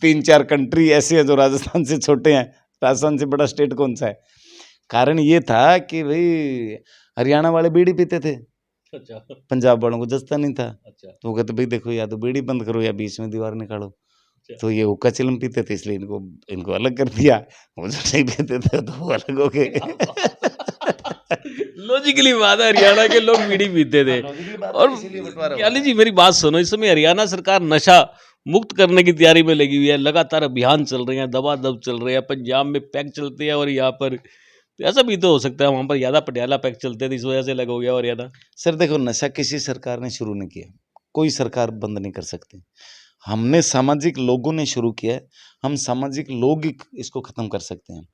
3-4 कंट्री ऐसी है जो राजस्थान से छोटे हैं। राजस्थान से बड़ा स्टेट कौन-सा है? कारण ये था कि भई हरियाणा वाले बीड़ी पीते थे, अच्छा, पंजाब वालों को जचता नहीं था। अच्छा, तो वो कहते भई देखो या तो बीड़ी बंद करो या बीच में दीवार निकालो। अच्छा। तो ये हुक्का चिलम पीते थे इसलिए इनको इनको अलग कर दिया। वो जो नहीं पीते थे तो वो अलग हो क्या गए। बात है! लॉजिकली बात है, हरियाणा के लोग बीड़ी पीते हाँ, थे। लॉजिकली बात और है इसीलिए बँटवारा ज्ञानी हुआ है। जी मेरी बात सुनो, इस समय हरियाणा सरकार नशा मुक्त करने की तैयारी में लगी हुई है। लगातार अभियान चल रहे हैं, दबा-दब चल रहे हैं। पंजाब में पैग चलते हैं और यहाँ पर तो ऐसा भी तो हो सकता है वहाँ पर ज़्यादा पटियाला पैग चलते थे, इस वजह से अलग हो गया हरियाणा। सर देखो नशा किसी सरकार ने शुरू नहीं किया। कोई सरकार बंद नहीं कर सकती। हमने सामाजिक लोगों ने शुरू किया है। हम सामाजिक लोग ही इसको ख़त्म कर सकते हैं।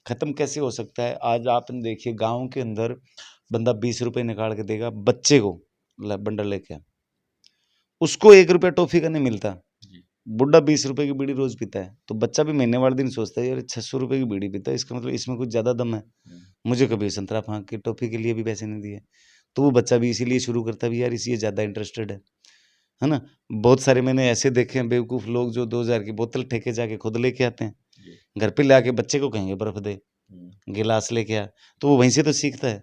ख़त्म कैसे हो सकता है? आज आपने देखिए गाँव के अंदर बंदा ₹20 निकाल के देगा बच्चे को ल बंडल लेके आ। उसको ₹1 टॉफ़ी का नहीं मिलता। जी। बुड्ढा ₹20 की बीड़ी रोज़ पीता है। तो बच्चा भी महीने वाले दिन सोचता है यार ₹600 की बीड़ी पीता है, इसका मतलब इसमें कुछ ज़्यादा दम है। हुँ। मुझे कभी संतरा फाँक के टॉफ़ी के लिए भी पैसे नहीं दिए। तो वो बच्चा भी इसीलिए शुरू करता है भी यार इसलिए ज़्यादा इंटरेस्टेड है ना? बहुत सारे मैंने ऐसे देखे हैं बेवकूफ़ लोग जो 2000 की बोतल ठेके जाके खुद लेके आते हैं। जी। घर पे लाके बच्चे को कहेंगे बर्फ़ दे, हुँ। गिलास लेके आ, तो वो वहीं से तो सीखता है।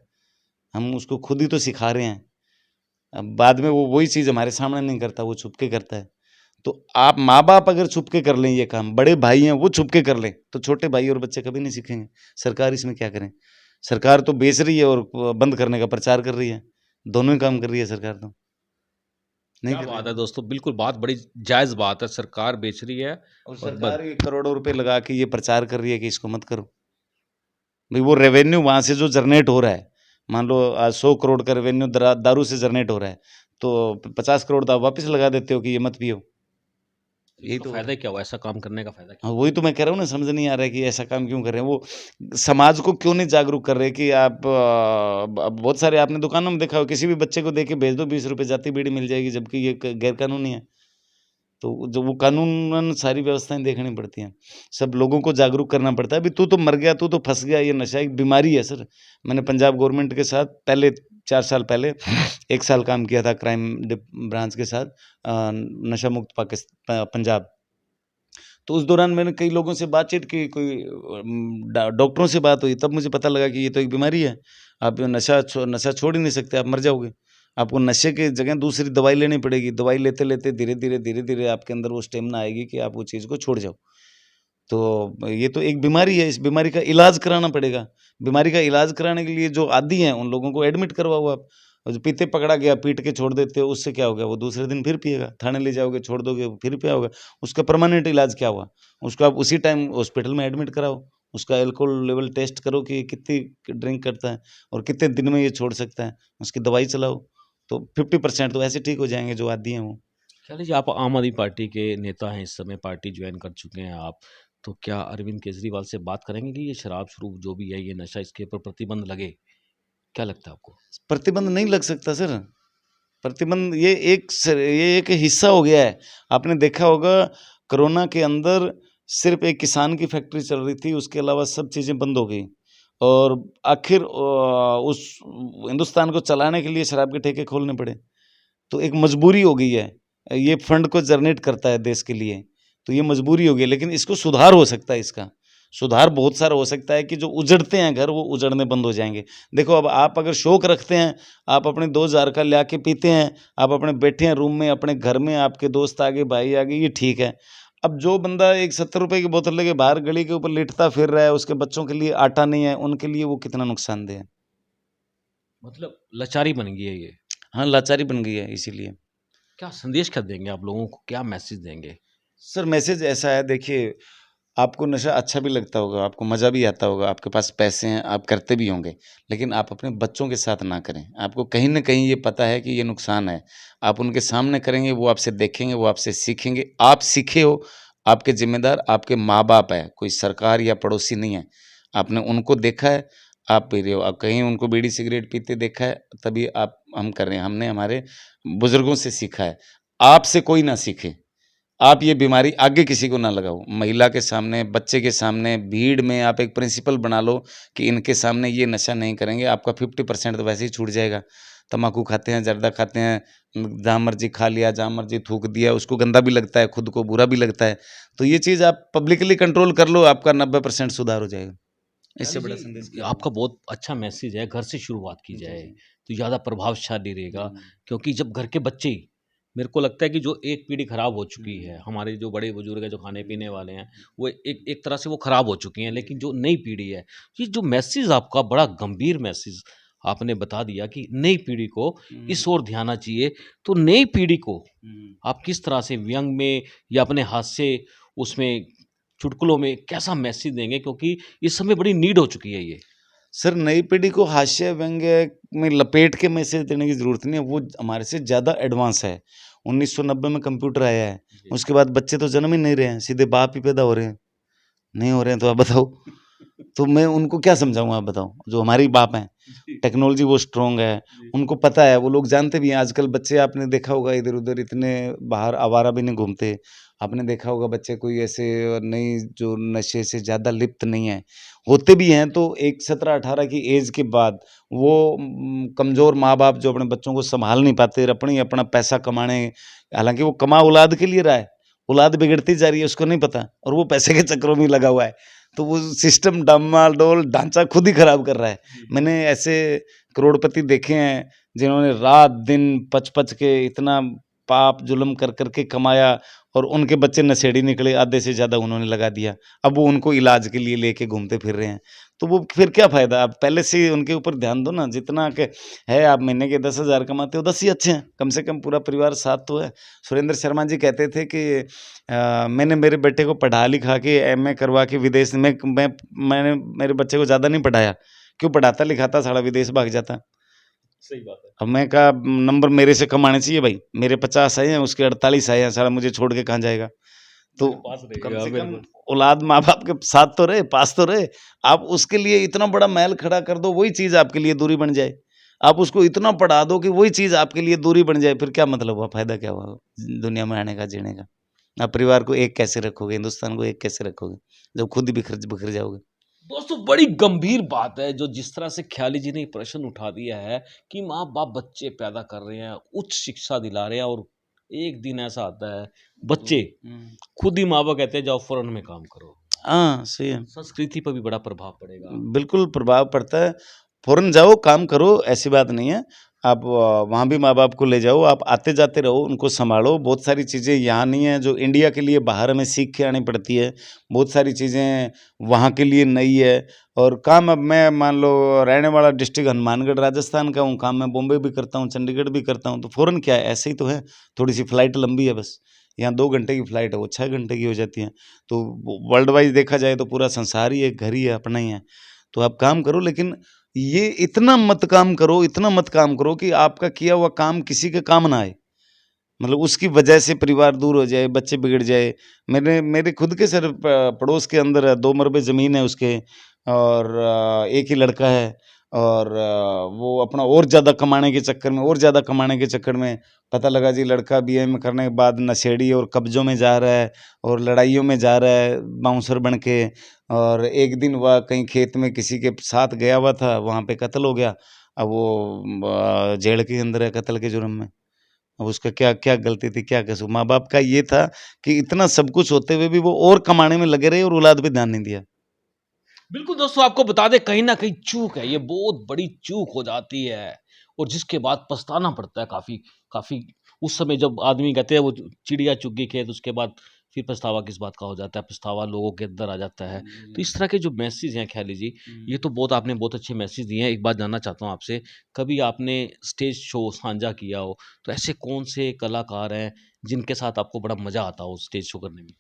हम उसको खुद ही तो सिखा रहे हैं। अब बाद में वो वही चीज़ हमारे सामने नहीं करता, वो छुप के करता है। तो आप माँ-बाप अगर छुप के कर लें ये काम, बड़े भाई हैं वो छुप के कर लें, तो छोटे भाई और बच्चे कभी नहीं सीखेंगे। सरकार इसमें क्या करे? सरकार तो बेच रही है और बंद करने का प्रचार कर रही है। दोनों ही काम कर रही है सरकार तो, नहीं क्या कर बात रही। है दोस्तों! बिल्कुल बात बड़ी जायज़ बात है, सरकार बेच रही है और और सरकार बंद ही करोड़ों रुपए लगा के ये प्रचार कर रही है कि इसको मत करो। भई वो रेवेन्यू वहाँ से जो जनरेट हो रहा है, मान लो आज 100 करोड़ का रेवेन्यू दारू से जनरेट हो रहा है, तो 50 करोड़ तो आप वापस लगा देते हो कि ये मत पियो। यही इसका तो हो रहा फ़ायदा है। क्या हुआ? ऐसा काम करने का फ़ायदा क्या हाँ, हुआ? वही तो मैं कह रहा हूँ ना, समझ नहीं आ रहा है कि ऐसा काम क्यों कर रहे हैं। वो समाज को क्यों नहीं जागरूक कर रहे कि आप अब बहुत सारे आपने दुकानों में देखा हो, किसी भी बच्चे को दे के भेज दो ₹20 जाती बीड़ी मिल जाएगी, जबकि ये क गैर कानूनी है। तो जो वो कानूनन सारी व्यवस्थाएँ देखनी पड़ती हैं। सब लोगों को जागरूक करना पड़ता है। अभी तू तो मर गया, तू तो फँस गया, ये नशा एक बीमारी है सर। मैंने पंजाब गवर्नमेंट के साथ पहले 4 साल पहले 1 साल काम किया था क्राइम डिप ब्रांच के साथ नशा मुक्त पंजाब। तो उस दौरान मैंने कई लोगों से बातचीत की, कोई डॉक्टरों से बात हुई, तब मुझे पता लगा कि ये तो एक बीमारी है। आप नशा छोड़ ही नहीं सकते, आप मर जाओगे। आपको नशे की जगह दूसरी दवाई लेनी पड़ेगी। दवाई लेते-लेते धीरे-धीरे आपके अंदर वो स्टेमिना आएगी कि आप वो चीज़ को छोड़ जाओ। तो ये तो एक बीमारी है, इस बीमारी का इलाज कराना पड़ेगा। बीमारी का इलाज कराने के लिए जो आदी हैं, उन लोगों को एडमिट करवाओ आप। और जो पीते पकड़ा गया, पीट के छोड़ देते हो, उससे क्या हो गया? वो दूसरे दिन फिर पिएगा। थाने ले जाओगे, छोड़ दोगे, वो फिर पिया होगा। उसका परमानेंट इलाज क्या हुआ? उसको आप उसी टाइम हॉस्पिटल में एडमिट कराओ। उसका अल्कोहल लेवल टेस्ट करो कि ये कितनी ड्रिंक करता है और कितने दिन में ये छोड़ सकता है। उसकी दवाई चलाओ, तो 50% तो ऐसे ठीक हो जाएँगे जो आदी हैं वो। चलिए जी, आप आम आदमी पार्टी के नेता हैं, इस समय पार्टी ज्वाइन कर चुके हैं आप, तो क्या अरविंद केजरीवाल से बात करेंगे कि ये शराब-शुरूब जो भी है, ये नशा, इसके ऊपर प्रतिबंध लगे? क्या लगता है आपको? प्रतिबंध नहीं लग सकता सर। प्रतिबंध ये एक हिस्सा हो गया है। आपने देखा होगा कोरोना के अंदर सिर्फ़ एक किसान की फैक्ट्री चल रही थी, उसके अलावा सब चीज़ें बंद हो गई और आखिर उस हिंदुस्तान को चलाने के लिए शराब के ठेके खोलने पड़े। तो एक मजबूरी हो गई है। ये फंड को जनरेट करता है देश के लिए, तो ये मजबूरी हो गई है, लेकिन इसको सुधार हो सकता है इसका। सुधार बहुत सारा हो सकता है कि जो उजड़ते हैं घर, वो उजड़ने बंद हो जाएँगे। देखो अब आप अगर शौक रखते हैं, आप अपने 2000 का ला के पीते हैं, आप अपने बैठे हैं रूम में, अपने घर में आपके दोस्त आ गए, भाई आ गए, ये ठीक है। अब जो बंदा एक ₹70 की बोतल लेके बाहर गली के ऊपर लेटता फिर रहा है, उसके बच्चों के लिए आटा नहीं है, उनके लिए वो कितना नुकसानदेह है। मतलब लाचारी बन गई है ये। हाँ, लाचारी बन गई है इसीलिए। क्या संदेश क्या देंगे आप लोगों को? क्या मैसेज देंगे? सर मैसेज ऐसा है देखिए, आपको नशा अच्छा भी लगता होगा, आपको मज़ा भी आता होगा, आपके पास पैसे हैं, आप करते भी होंगे, लेकिन आप अपने बच्चों के साथ ना करें। आपको कहीं न कहीं ये पता है कि ये नुकसान है। आप उनके सामने करेंगे, वो आपसे देखेंगे, वो आपसे सीखेंगे। आप सीखे हो, आपके ज़िम्मेदार आपके माँ-बाप हैं, कोई सरकार या पड़ोसी नहीं है। आपने उनको देखा है, आप पी रहे हो। आप कहीं उनको बीड़ी सिगरेट पीते देखा है, तभी आप हम कर रहे हैं। हमने हमारे बुज़ुर्गों से सीखा है। आपसे कोई ना सीखे। आप ये बीमारी आगे किसी को ना लगाओ। महिला के सामने, बच्चे के सामने, भीड़ में आप एक प्रिंसिपल बना लो कि इनके सामने ये नशा नहीं करेंगे, आपका 50% तो वैसे ही छूट जाएगा। तम्बाकू खाते हैं, जर्दा खाते हैं, जहाँ मर्ज़ी खा लिया, जहाँ मर्ज़ी थूक दिया, उसको गंदा भी लगता है, खुद को बुरा भी लगता है। तो ये चीज़ आप पब्लिकली कंट्रोल कर लो, आपका 90% सुधार हो जाएगा। इससे चलिए बड़ा संदेश जी, क्या आपका होगा? बहुत अच्छा मैसेज है, घर से शुरुआत की जी, जाए, जी। तो ज़्यादा प्रभावशाली रहेगा। हुँ, क्योंकि जब घर के बच्चे ही मेरे को लगता है कि जो एक पीढ़ी खराब हो चुकी है, हुँ, हमारे जो बड़े-बुजुर्ग हैं, जो खाने-पीने हुँ, वाले हैं, वो एक एक तरह से वो खराब हो चुकी हैं। जी, लेकिन जो नई पीढ़ी है, ये जो मैसेज आपका बड़ा गंभीर मैसेज आपने बता दिया कि नई पीढ़ी को हुँ, इस ओर ध्यान आना चाहिए। तो नई पीढ़ी को हुँ। आप किस तरह से व्यंग में या अपने हाथ से उसमें चुटकुलों में कैसा मैसेज देंगे? क्योंकि इस समय बड़ी नीड हो चुकी है ये। सर, नई पीढ़ी को हास्य व्यंग्य में लपेट के मैसेज देने की ज़रूरत नहीं है, वो हमारे से ज़्यादा एडवांस है। 1990 में कंप्यूटर आया है, जी। उसके बाद बच्चे तो जन्म ही नहीं रहे हैं, सीधे बाप ही पैदा हो रहे हैं। नहीं हो रहे हैं तो आप बताओ? तो मैं उनको क्या समझाऊँ आप बताओ? जो हमारे ही बाप हैं, जी, टेक्नोलॉजी वो स्ट्रॉन्ग है, जी। उनको पता है, वो लोग जानते भी हैं आजकल बच्चे आपने देखा होगा इधर-उधर इतने बाहर आवारा भी नहीं घूमते। आपने देखा होगा बच्चे कोई ऐसे नहीं जो नशे से ज़्यादा लिप्त नहीं है। होते भी हैं तो एक 17-18 की ऐज के बाद वो कमज़ोर माँ-बाप जो अपने बच्चों को सँभाल नहीं पाते, अपनी अपना पैसा कमाने हालाँकि वो कमा औलाद के लिए रहा है, औलाद बिगड़ती जा रही है उसको नहीं पता और वो पैसे के चक्करों में ही लगा हुआ है। तो वो सिस्टम डामाडोल ढांचा खुद ही खराब कर रहा है। जी। मैंने ऐसे करोड़पति देखे हैं जिन्होंने रात-दिन पच-पच के इतना पाप जुल्म कर के कमाया और उनके बच्चे नशेड़ी निकले, आधे से ज़्यादा उन्होंने लगा दिया। अब वो उनको इलाज के लिए लेके घूमते फिर रहे हैं। तो वो फिर क्या फ़ायदा? आप पहले से ही उनके ऊपर ध्यान दो ना, जितना के है आप महीने के 10,000 कमाते हो, 10 ही अच्छे हैं। कम से कम पूरा परिवार साथ तो है। सुरेंद्र शर्मा जी कहते थे कि मैंने मेरे बेटे को पढ़ा-लिखा के एमए करवा के विदेश में मैंने मेरे बच्चे को ज़्यादा नहीं पढ़ाया। क्यों पढ़ाता-लिखाता साला विदेश भाग जाता। सही बात है। अब मैं कहा नंबर मेरे से कम आने चाहिए भाई। मेरे 50 आए हैं, उसके 48 आए हैं, साला मुझे छोड़ के कहाँ जाएगा? तो मेरे पास कम रहेगा, से कम बिल्कुल। औलाद माँ-बाप के साथ तो रहे, पास तो रहे। आप उसके लिए इतना बड़ा महल खड़ा कर दो, वही चीज़ आपके लिए दूरी बन जाए। आप उसको इतना पढ़ा दो कि वही चीज़ आपके लिए दूरी बन जाए, फिर क्या मतलब हुआ? फ़ायदा क्या हुआ दुनिया में आने का, जीने का? आप परिवार को एक कैसे रखोगे? हिंदुस्तान को एक कैसे रखोगे? जब खुद ही बिखर बिखर जाओगे। दोस्तों, बड़ी गंभीर बात है जो जिस तरह से ख्याली जी ने ये प्रश्न उठा दिया है कि माँ-बाप बच्चे पैदा कर रहे हैं, उच्च शिक्षा दिला रहे हैं और एक दिन ऐसा आता है, बच्चे खुद ही माँ बाप कहते हैं जाओ फॉरेन में काम करो, हाँ, सही है। संस्कृति पर भी बड़ा प्रभाव पड़ेगा। बिल्कुल प्रभाव पड़ता है। फ़ौरन जाओ, काम करो, ऐसी बात नहीं है। आप वहाँ भी माँ-बाप को ले जाओ, आप आते-जाते रहो, उनको सँभालो। बहुत सारी चीज़ें यहाँ नहीं है, जो इंडिया के लिए बाहर हमें सीख के आनी पड़ती है। बहुत सारी चीज़ें वहाँ के लिए नई है और काम अब मैं मान लो रहने वाला डिस्ट्रिक्ट हनुमानगढ़ राजस्थान का हूँ, काम मैं बॉम्बे भी करता हूँ, चंडीगढ़ भी करता हूँ, तो फ़ौरन क्या है, ऐसे ही तो है। थोड़ी-सी फ़्लाइट लंबी है बस। यहाँ 2 घंटे की फ़्लाइट है, वो 6 घंटे की हो जाती है। तो वर्ल्ड वाइज़ देखा जाए तो पूरा संसार ही एक घर ही है, अपना ही है। तो आप काम करो, लेकिन ये इतना मत काम करो कि आपका किया हुआ काम किसी के काम ना आए। मतलब उसकी वजह से परिवार दूर हो जाए, बच्चे बिगड़ जाए। मेरे खुद के सर पड़ोस के अंदर 2 मरबे ज़मीन है उसके और एक ही लड़का है और वो अपना और ज़्यादा कमाने के चक्कर में पता लगा जी लड़का बीए में करने के बाद नशेड़ी और कब्ज़ों में जा रहा है और लड़ाइयों में जा रहा है बाउंसर बन के। और एक दिन वह कहीं खेत में किसी के साथ गया हुआ था, वहाँ पे कत्ल हो गया। अब वो जेल के अंदर है कत्ल के जुर्म में। अब उसका क्या क्या गलती थी, क्या कसूर? माँ-बाप का ये था कि इतना सब कुछ होते हुए भी वो और कमाने में लगे रहे और औलाद पे ध्यान नहीं दिया। बिल्कुल दोस्तों, आपको बता दें कहीं न कहीं चूक है, ये बहुत बड़ी चूक हो जाती है और जिसके बाद पछताना पड़ता है काफ़ी काफ़ी। उस समय जब आदमी कहते हैं वो चिड़िया चुग गई खेत, उसके बाद फिर पछतावा किस बात का हो जाता है, पछतावा लोगों के अंदर आ जाता है। तो इस तरह के जो मैसेज हैं ख़याली जी, ये तो बहुत आपने बहुत अच्छे मैसेज दिए हैं। एक बात जानना चाहता हूँ आपसे, कभी आपने स्टेज शो साझा किया हो, तो ऐसे कौन से कलाकार हैं जिनके साथ आपको बड़ा मज़ा आता हो स्टेज शो करने में?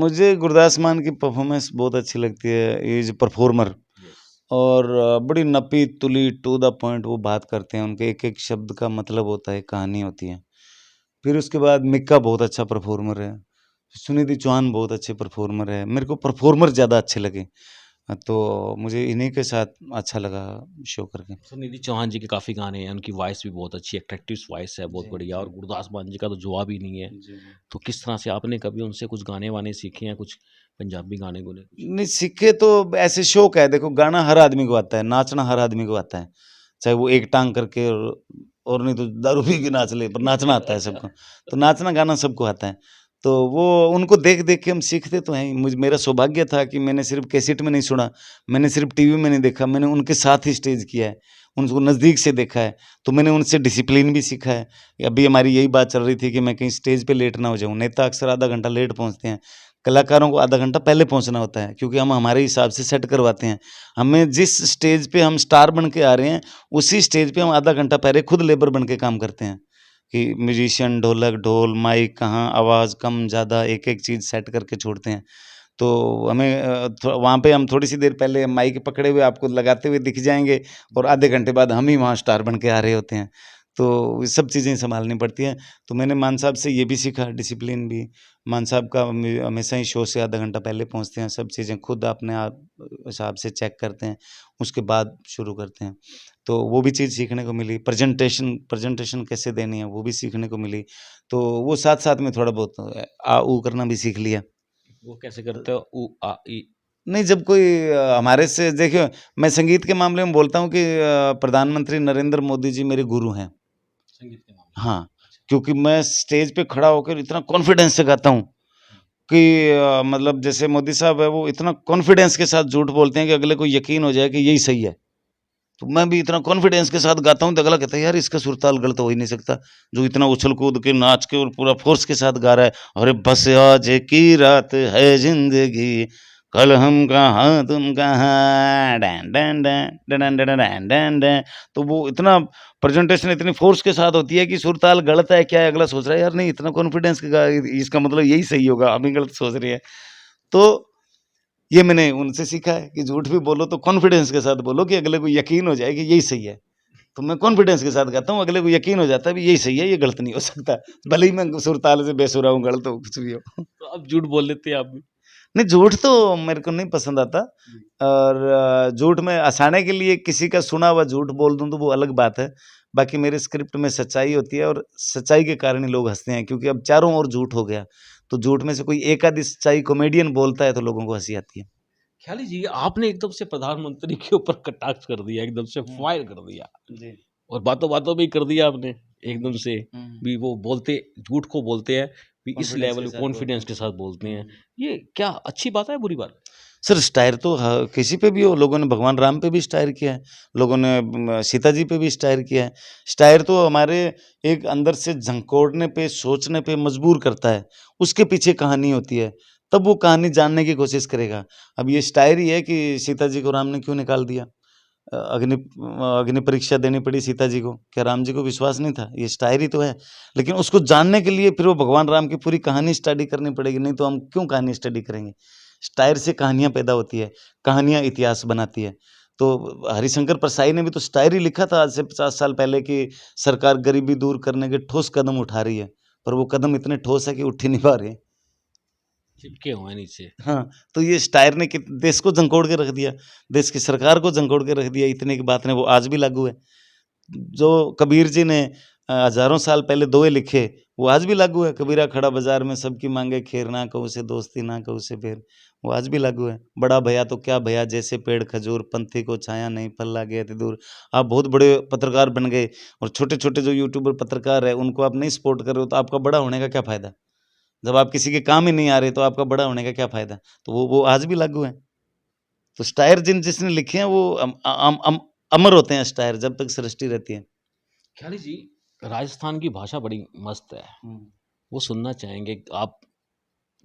मुझे गुरदास मान की परफ़ॉर्मेंस बहुत अच्छी लगती है, ऐज़ परफ़ॉर्मर। यस। और बड़ी नपी-तुली टू द पॉइंट वो बात करते हैं, उनके एक-एक शब्द का मतलब होता है, कहानी होती है। फिर उसके बाद मिक्का बहुत अच्छा परफ़ॉर्मर है, सुनिधि चौहान बहुत अच्छे परफ़ॉर्मर है, मेरे को परफ़ॉर्मर ज़्यादा अच्छे लगे। तो मुझे इन्हीं के साथ अच्छा लगा शो करके। सुनिधि चौहान जी के काफ़ी गाने हैं, उनकी वॉइस भी बहुत अच्छी है, अट्रैक्टिव वॉइस है, बहुत जी, बढ़िया। जी। और गुरदास मान जी का तो जवाब ही नहीं है। जी, जी। तो किस तरह से आपने कभी उनसे कुछ गाने-वाने सीखे हैं, कुछ पंजाबी गाने-गुने कुछ? नहीं सीखे तो ऐसे शौक है, देखो गाना हर आदमी को आता है, नाचना हर आदमी को आता है। चाहे वो एक टाँग करके और नहीं तो दारू पी के नाच ले, पर नाचना आता है सबको। तो नाचना गाना सबको आता है। तो वो उनको देख-देख के हम सीखते तो हैं ही। मेरा सौभाग्य था कि मैंने सिर्फ़ कैसेट में नहीं सुना, मैंने सिर्फ़ टीवी में नहीं देखा, मैंने उनके साथ ही स्टेज किया है, उनको नज़दीक से देखा है। तो मैंने उनसे डिसिप्लिन भी सीखा है। अभी हमारी यही बात चल रही थी कि मैं कहीं स्टेज पे लेट ना हो जाऊँ, नेता अक्सर आधा घंटा लेट पहुँचते हैं। कलाकारों को आधा घंटा पहले पहुँचना होता है क्योंकि हम हमारे हिसाब से सेट करवाते हैं। हमें जिस स्टेज पे हम स्टार बन के आ रहे हैं, उसी स्टेज पे हम आधा घंटा पहले खुद लेबर बन के काम करते हैं कि म्यूज़िशियन, ढोलक, ढोल, माइक कहाँ, आवाज़ कम ज़्यादा एक-एक चीज़ सेट करके छोड़ते हैं। तो हमें थो वहाँ पे हम थोड़ी-सी देर पहले माइक पकड़े हुए आपको लगाते हुए दिख जाएँगे और आधे घंटे बाद हम ही वहाँ स्टार बन के आ रहे होते हैं। तो ये सब चीज़ें सँभालनी पड़ती हैं। तो मैंने मान साहब से ये भी सीखा डिसिप्लिन भी। मान साहब का हमेशा ही शो से आधा घंटा पहले पहुँचते हैं, सब चीज़ें खुद अपने आप हिसाब से चेक करते हैं, उसके बाद शुरू करते हैं। तो वो भी चीज़ सीखने को मिली, प्रेज़ेंटेशन कैसे देनी है, वो भी सीखने को मिली। तो वो साथ-साथ में थोड़ा बहुत आ, ऊ करना भी सीख लिया। वो कैसे करते हो? उ, आ, इ? नहीं, जब कोई हमारे से देखिए, मैं संगीत के मामले में बोलता हूँ कि प्रधानमंत्री नरेंद्र मोदी जी मेरे गुरु हैं। संगीत के मामले में। हाँ, अच्छा। क्योंकि मैं स्टेज पे खड़ा होकर इतना कॉन्फिडेंस से गाता हूँ हुँ। कि मतलब जैसे मोदी साहब है, वो इतना कॉन्फिडेंस के साथ झूठ बोलते हैं कि अगले को यकीन हो जाए कि यही सही है। तो मैं भी इतना कॉन्फिडेंस के साथ गाता हूँ, तो अगला कहता है, "यार, इसका सुर-ताल गलत हो ही नहीं सकता, जो इतना उछल-कूद के, नाच के और पूरा फ़ोर्स के साथ गा रहा है। अरे बस आज की रात है ज़िंदगी, कल हम कहाँ तुम कहाँ, Dan Dan Dan, Duddon Duddon Dan Dan Dan." तो वो इतना प्रेज़ेंटेशन इतनी फ़ोर्स के साथ होती है कि सुर-ताल गलत है क्या है, अगला सोच रहा है, "यार नहीं, इतना कॉन्फिडेंस के गा इसका मतलब यही सही होगा, हम ही गलत सोच रहे हैं।" तो ये मैंने उनसे सीखा है कि झूठ भी बोलो तो कॉन्फिडेंस के साथ बोलो कि अगले को यकीन हो जाए कि यही सही है। तो मैं कॉन्फिडेंस के साथ गाता हूँ, अगले को यकीन हो जाता है भी यही सही है, ये गलत नहीं हो सकता। भले ही मैं सुर-ताल से बेसुरा हूँ, गलत हो, कुछ भी हो। तो अब झूठ बोल देते हैं आप भी? नहीं, झूठ तो मेरे को नहीं पसंद आता जी। और झूठ में हँसाने के लिए किसी का सुना हुआ झूठ बोल दूँ तो वो अलग बात है। बाकी मेरे स्क्रिप्ट में सच्चाई होती है और सच्चाई के कारण ही लोग हँसते हैं क्योंकि अब चारों ओर झूठ हो गया। तो झूठ में से कोई एक आधी सच्चाई कॉमेडियन बोलता है तो लोगों को हँसी आती है। ख्याली जी, आपने एकदम से प्रधानमंत्री के ऊपर कटाक्ष कर दिया, एकदम से हुँ, फायर कर दिया जी। और बातों-बातों में ही कर दिया आपने। एकदम से हम्म, भी वो बोलते, झूठ को बोलते हैं भी इस कॉन्फिडेंस लेवल के साथ कॉन्फिडेंस बोलते के हैं। साथ बोलते हैं। हम्म। ये क्या अच्छी बात है बुरी बात है? सर स्टायर तो किसी पे भी हो, लोगों ने भगवान राम पे भी स्टायर किया है, लोगों ने सीता जी पे भी स्टायर किया है। स्टायर तो हमारे एक अंदर से झंकोड़ने पे, सोचने पे मजबूर करता है, उसके पीछे कहानी होती है, तब वो कहानी जानने की कोशिश करेगा। अब ये स्टायर ही है कि सीता जी को राम ने क्यों निकाल दिया, अग्नि परीक्षा देनी पड़ी सीता जी को, क्या राम जी को विश्वास नहीं था, ये स्टायर ही तो है। लेकिन उसको जानने के लिए फिर वो भगवान राम की पूरी कहानी स्टडी करनी पड़ेगी, नहीं तो हम क्यों कहानी स्टडी करेंगे। स्टायर से कहानियाँ पैदा होती है, कहानियाँ इतिहास बनाती है। तो हरिशंकर परसाई ने भी तो स्टायर ही लिखा था आज से 50 साल पहले कि सरकार गरीबी दूर करने के ठोस कदम उठा रही है, पर वो कदम इतने ठोस है कि उठ ही नहीं पा रहे। चिपके हुए हैं नीचे। हाँ, तो ये स्टायर ने देश को झंकोड़ के रख दिया, देश की सरकार को झंकोड़ के रख दिया, इतने की बात नहीं, वो आज भी लागू है। जो कबीर जी ने हज़ारों साल पहले दोहे लिखे, वो आज भी लागू है। कबीरा खड़ा बाज़ार में सबकी माँगे खैर, ना कहूँ से दोस्ती ना कहूँ से बैर, वो आज भी लागू है। बड़ा भया तो क्या भया जैसे पेड़ खजूर, पंथी को छाया नहीं फल लागे अति दूर। आप बहुत बड़े पत्रकार बन गए और छोटे-छोटे जो यूट्यूबर पत्रकार हैं, उनको आप नहीं सपोर्ट कर रहे हो, तो आपका बड़ा होने का क्या फ़ायदा? जब आप किसी के काम ही नहीं आ रहे, तो आपका बड़ा होने का क्या फ़ायदा? तो वो आज भी लागू है। तो शायर जिसने लिखे हैं वो अमर होते हैं शायर, जब तक सृष्टि रहती है। ख्याली जी, राजस्थान की भाषा बड़ी मस्त है, हुँ, वो सुनना चाहेंगे आप?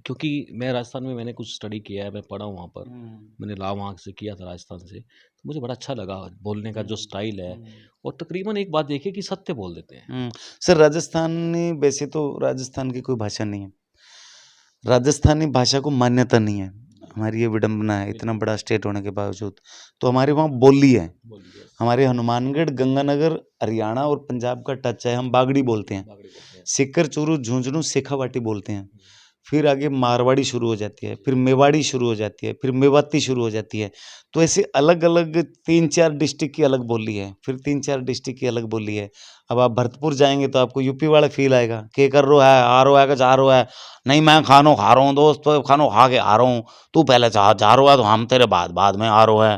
क्योंकि मैं राजस्थान में मैंने कुछ स्टडी किया है, मैं पढ़ा हूँ वहाँ पर, हुँ, मैंने लॉ वहाँ से किया था राजस्थान से, तो मुझे बड़ा अच्छा लगा बोलने का जो हुँ, स्टाइल है। हुँ, और तकरीबन एक बात देखिए कि सत्य बोल देते हैं। हुँ। सर राजस्थानी वैसे तो राजस्थान की कोई भाषा नहीं है। राजस्थानी भाषा को मान्यता नहीं है। जी, हमारी ये विडंबना है, इतना बिल्कुल। बड़ा स्टेट होने के बावजूद। तो हमारे वहाँ बोली है। बोलिए। हमारे हनुमानगढ़, गंगानगर, हरियाणा और पंजाब का टच है, हम बागड़ी बोलते हैं। बागड़ी बोलते हैं। सीकर, चूरू, झुंझुनू, शेखावाटी बोलते हैं। हुँ, फिर आगे मारवाड़ी शुरू हो जाती है, फिर मेवाड़ी शुरू हो जाती है, फिर मेवाती शुरू हो जाती है। तो ऐसे अलग-अलग 3-4 डिस्ट्रिक्ट की अलग बोली है, फिर 3-4 डिस्ट्रिक्ट की अलग बोली है। अब आप भरतपुर जाएँगे तो आपको यूपी वाला फ़ील आएगा, के कर रो है, आ रो है कि जा रो है? नहीं मैं खानो खा रहा हूँ दोस्त, तो खानो खा के आ रहा हूँ, तू पहले जा रो है तो हम तेरे बाद में आ रो है।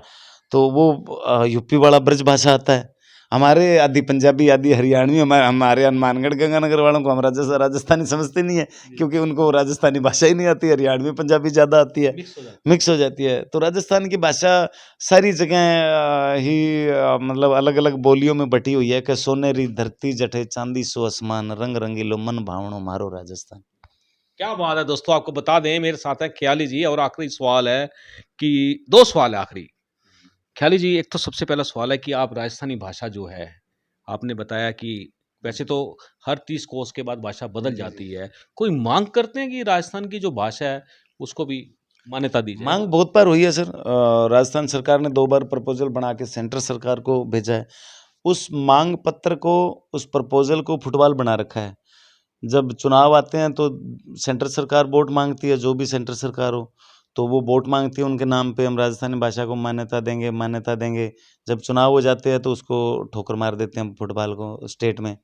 तो वो यूपी वाला ब्रज भाषा आता है। हमारे आधी पंजाबी, आधी हरियाणवी, हमारे हनुमानगढ़, गंगानगर वालों को हम राजस्थानी समझते नहीं है, जी। क्योंकि उनको राजस्थानी भाषा ही नहीं आती, हरियाणवी, पंजाबी ज़्यादा आती है, मिक्स हो जाता मिक्स हो जाती है। तो राजस्थान की भाषा सारी जगह मतलब अलग-अलग बोलियों में बटी हुई है कि सोनेरी धरती जठे चांदी सो आसमान, रंग रंगीलो मन भावनो मारो राजस्थान। क्या बात है दोस्तों, आपको बता दें मेरे साथ हैं ख्याली जी, और आखिरी सवाल है कि 2 सवाल है आखिरी। ख्याली जी, एक तो सबसे पहला सवाल है कि आप राजस्थानी भाषा जो है, आपने बताया कि वैसे तो हर 30 कोस के बाद भाषा बदल जी, जी। जाती है। कोई माँग करते हैं कि राजस्थान की जो भाषा है, उसको भी मान्यता दी जाए? माँग बहुत बार हुई है सर। राजस्थान सरकार ने 2 बार प्रपोज़ल बना के सेंट्रल सरकार को भेजा है। उस माँग पत्र को, उस प्रपोज़ल को फुटबॉल बना रखा है। जब चुनाव आते हैं तो सेंट्रल सरकार वोट माँगती है, जो भी सेंट्रल सरकार हो, तो वो वोट माँगती है उनके नाम पे, हम राजस्थानी भाषा को मान्यता देंगे, मान्यता देंगे। जब चुनाव हो जाते हैं तो उसको ठोकर मार देते हैं फुटबॉल को स्टेट में।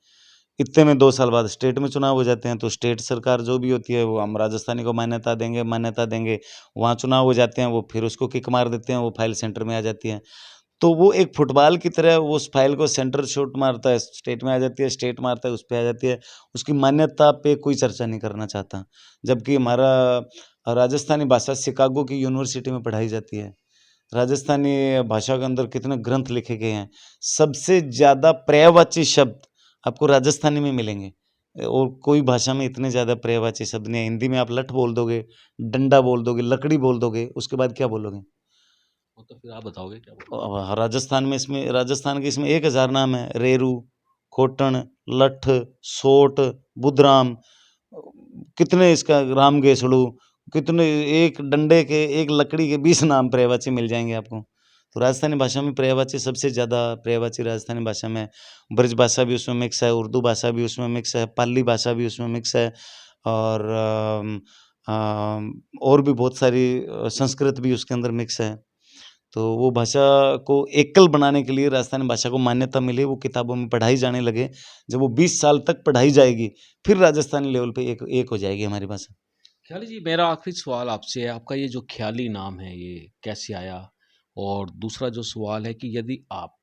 इतने में 2 साल बाद स्टेट में चुनाव हो जाते हैं, तो स्टेट सरकार जो भी होती है, वो हम राजस्थानी को मान्यता देंगे, मान्यता देंगे। वहाँ चुनाव हो जाते हैं, वो फिर उसको किक मार देते हैं, वो फाइल सेंटर में आ जाती है। तो वो एक फुटबॉल की तरह वो उस फाइल को सेंटर शॉट मारता है, स्टेट में आ जाती है, स्टेट मारता है, उस पे आ जाती है। उसकी मान्यता पे कोई चर्चा नहीं करना चाहता। जबकि हमारा राजस्थानी भाषा शिकागो की यूनिवर्सिटी में पढ़ाई जाती है। राजस्थानी भाषा के अंदर कितने ग्रंथ लिखे गए हैं। सबसे ज़्यादा पर्यायवाची शब्द आपको राजस्थानी में मिलेंगे। और कोई भाषा में इतने ज़्यादा पर्यायवाची शब्द नहीं है। हिंदी में आप लठ बोल दोगे, डंडा बोल दोगे, लकड़ी बोल दोगे, उसके बाद क्या बोलोगे? वो तो फिर आप बताओगे क्या बोलोगे? राजस्थान में इसमें राजस्थान के इसमें 1000 नाम है। रेरू, खोटन, लठ, सोट, बुधराम, कितने इसका रामगेसड़ू, कितने एक डंडे के, एक लकड़ी के 20 नाम पर्यायवाची मिल जाएँगे आपको। तो राजस्थानी भाषा में पर्यायवाची सबसे ज़्यादा पर्यायवाची राजस्थानी भाषा में है। ब्रज भाषा भी उसमें मिक्स है, उर्दू भाषा भी उसमें मिक्स है, पाली भाषा भी उसमें मिक्स है और और भी बहुत सारी संस्कृत भी उसके अंदर मिक्स है। तो वो भाषा को एकल बनाने के लिए राजस्थानी भाषा को मान्यता मिली, वो किताबों में पढ़ाई जाने लगे। जब वो 20 साल तक पढ़ाई जाएगी, फिर राजस्थानी लेवल पे एक एक हो जाएगी हमारी भाषा। ख्याली जी, मेरा आखिरी सवाल आपसे है, आपका ये जो ख्याली नाम है, ये कैसे आया? और दूसरा जो सवाल है कि यदि आप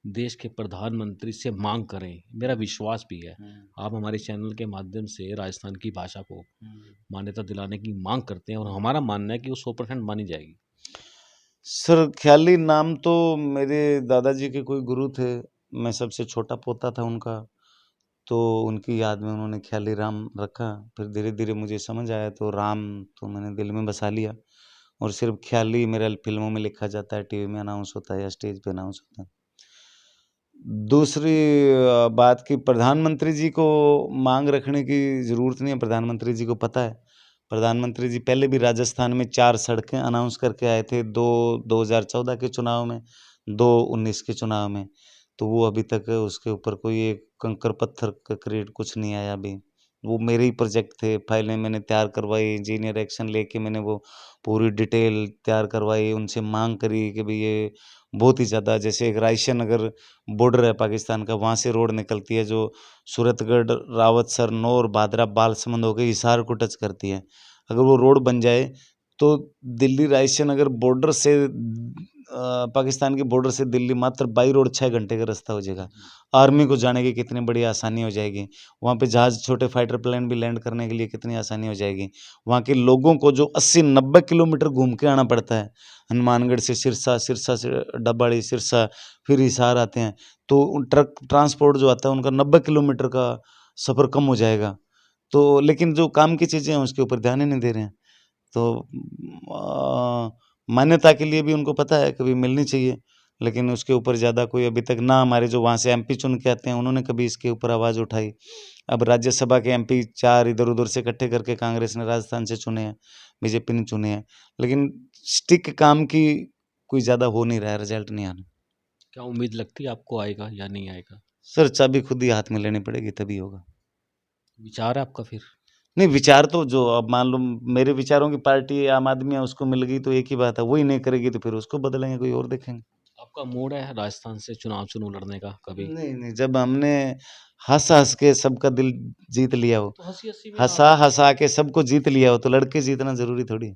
देश के प्रधानमंत्री से मांग करें, मेरा विश्वास भी है आप हमारे चैनल के माध्यम से राजस्थान की भाषा को मान्यता दिलाने की मांग करते हैं, और हमारा मानना है कि वो 100% मानी जाएगी। सर, ख्याली नाम तो मेरे दादाजी के कोई गुरु थे, मैं सबसे छोटा पोता था उनका, तो उनकी याद में उन्होंने ख्याली राम रखा। फिर धीरे-धीरे मुझे समझ आया तो राम तो मैंने दिल में बसा लिया, और सिर्फ़ ख्याली मेरा फ़िल्मों में लिखा जाता है, टीवी में अनाउंस होता है या स्टेज पे अनाउंस होता है। दूसरी बात कि प्रधानमंत्री जी को माँग रखने की ज़रूरत नहीं है, प्रधानमंत्री जी को पता है। प्रधानमंत्री जी पहले भी राजस्थान में 4 सड़कें अनाउंस करके आए थे, 2 2014 के चुनाव में, 2 19 के चुनाव में। तो वो अभी तक उसके ऊपर कोई एक कंकड़-पत्थर का क्रेडिट कुछ नहीं आया अभी। वो मेरे ही प्रोजेक्ट थे, फाइलें मैंने तैयार करवाई, इंजीनियर एक्शन लेके मैंने वो पूरी डिटेल तैयार करवाई, उनसे माँग करी कि भई ये बहुत ही ज़्यादा, जैसे एक रायसन अगर बॉर्डर है पाकिस्तान का, वहाँ से रोड निकलती है जो सूरतगढ़, रावतसर, नौर, भादरा, बालसमंद होके हिसार को टच करती है। अगर वो रोड बन जाए तो दिल्ली रायसन अगर बॉर्डर से पाकिस्तान के बॉर्डर से दिल्ली मात्र बाई रोड 6 घंटे का रास्ता हो जाएगा। आर्मी को जाने की कितनी बड़ी आसानी हो जाएगी। वहाँ पे जहाज़, छोटे फाइटर प्लेन भी लैंड करने के लिए कितनी आसानी हो जाएगी। वहाँ के लोगों को जो 80-90 किलोमीटर घूम के आना पड़ता है, हनुमानगढ़ से सिरसा, सिरसा से डब्बाड़ी, सिरसा, फिर हिसार आते हैं, तो ट्रक ट्रांसपोर्ट जो आता है उनका 90 किलोमीटर का सफ़र कम हो जाएगा। तो लेकिन जो काम की चीज़ें हैं उसके ऊपर ध्यान ही नहीं दे रहे हैं। तो मान्यता के लिए भी उनको पता है कभी मिलनी चाहिए, लेकिन उसके ऊपर ज़्यादा कोई अभी तक ना, हमारे जो वहाँ से एमपी चुन के आते हैं उन्होंने कभी इसके ऊपर आवाज़ उठाई। अब राज्यसभा के एमपी 4 इधर-उधर से इकट्ठे करके कांग्रेस ने राजस्थान से चुने हैं, बीजेपी ने चुने हैं, लेकिन स्टिक काम की कोई ज़्यादा हो नहीं रहा है, रिजल्ट नहीं आ रहा। क्या उम्मीद लगती है आपको आएगा या नहीं आएगा? सर, चाबी खुद ही हाथ में लेनी पड़ेगी तभी होगा। विचार है आपका फिर? नहीं, विचार तो जो, अब मान लो मेरे विचारों की पार्टी आम आदमी है, उसको मिल गई तो एक ही बात है, वही नहीं करेगी तो फिर उसको बदलेंगे, कोई और देखेंगे। आपका मूड है राजस्थान से चुनाव लड़ने का कभी? नहीं, जब हमने हँस-हँस के सबका दिल जीत लिया हो, तो हँसी-हँसी में हँसा-हँसा के सबको जीत लिया हो, तो लड़के जीतना ज़रूरी थोड़ी है।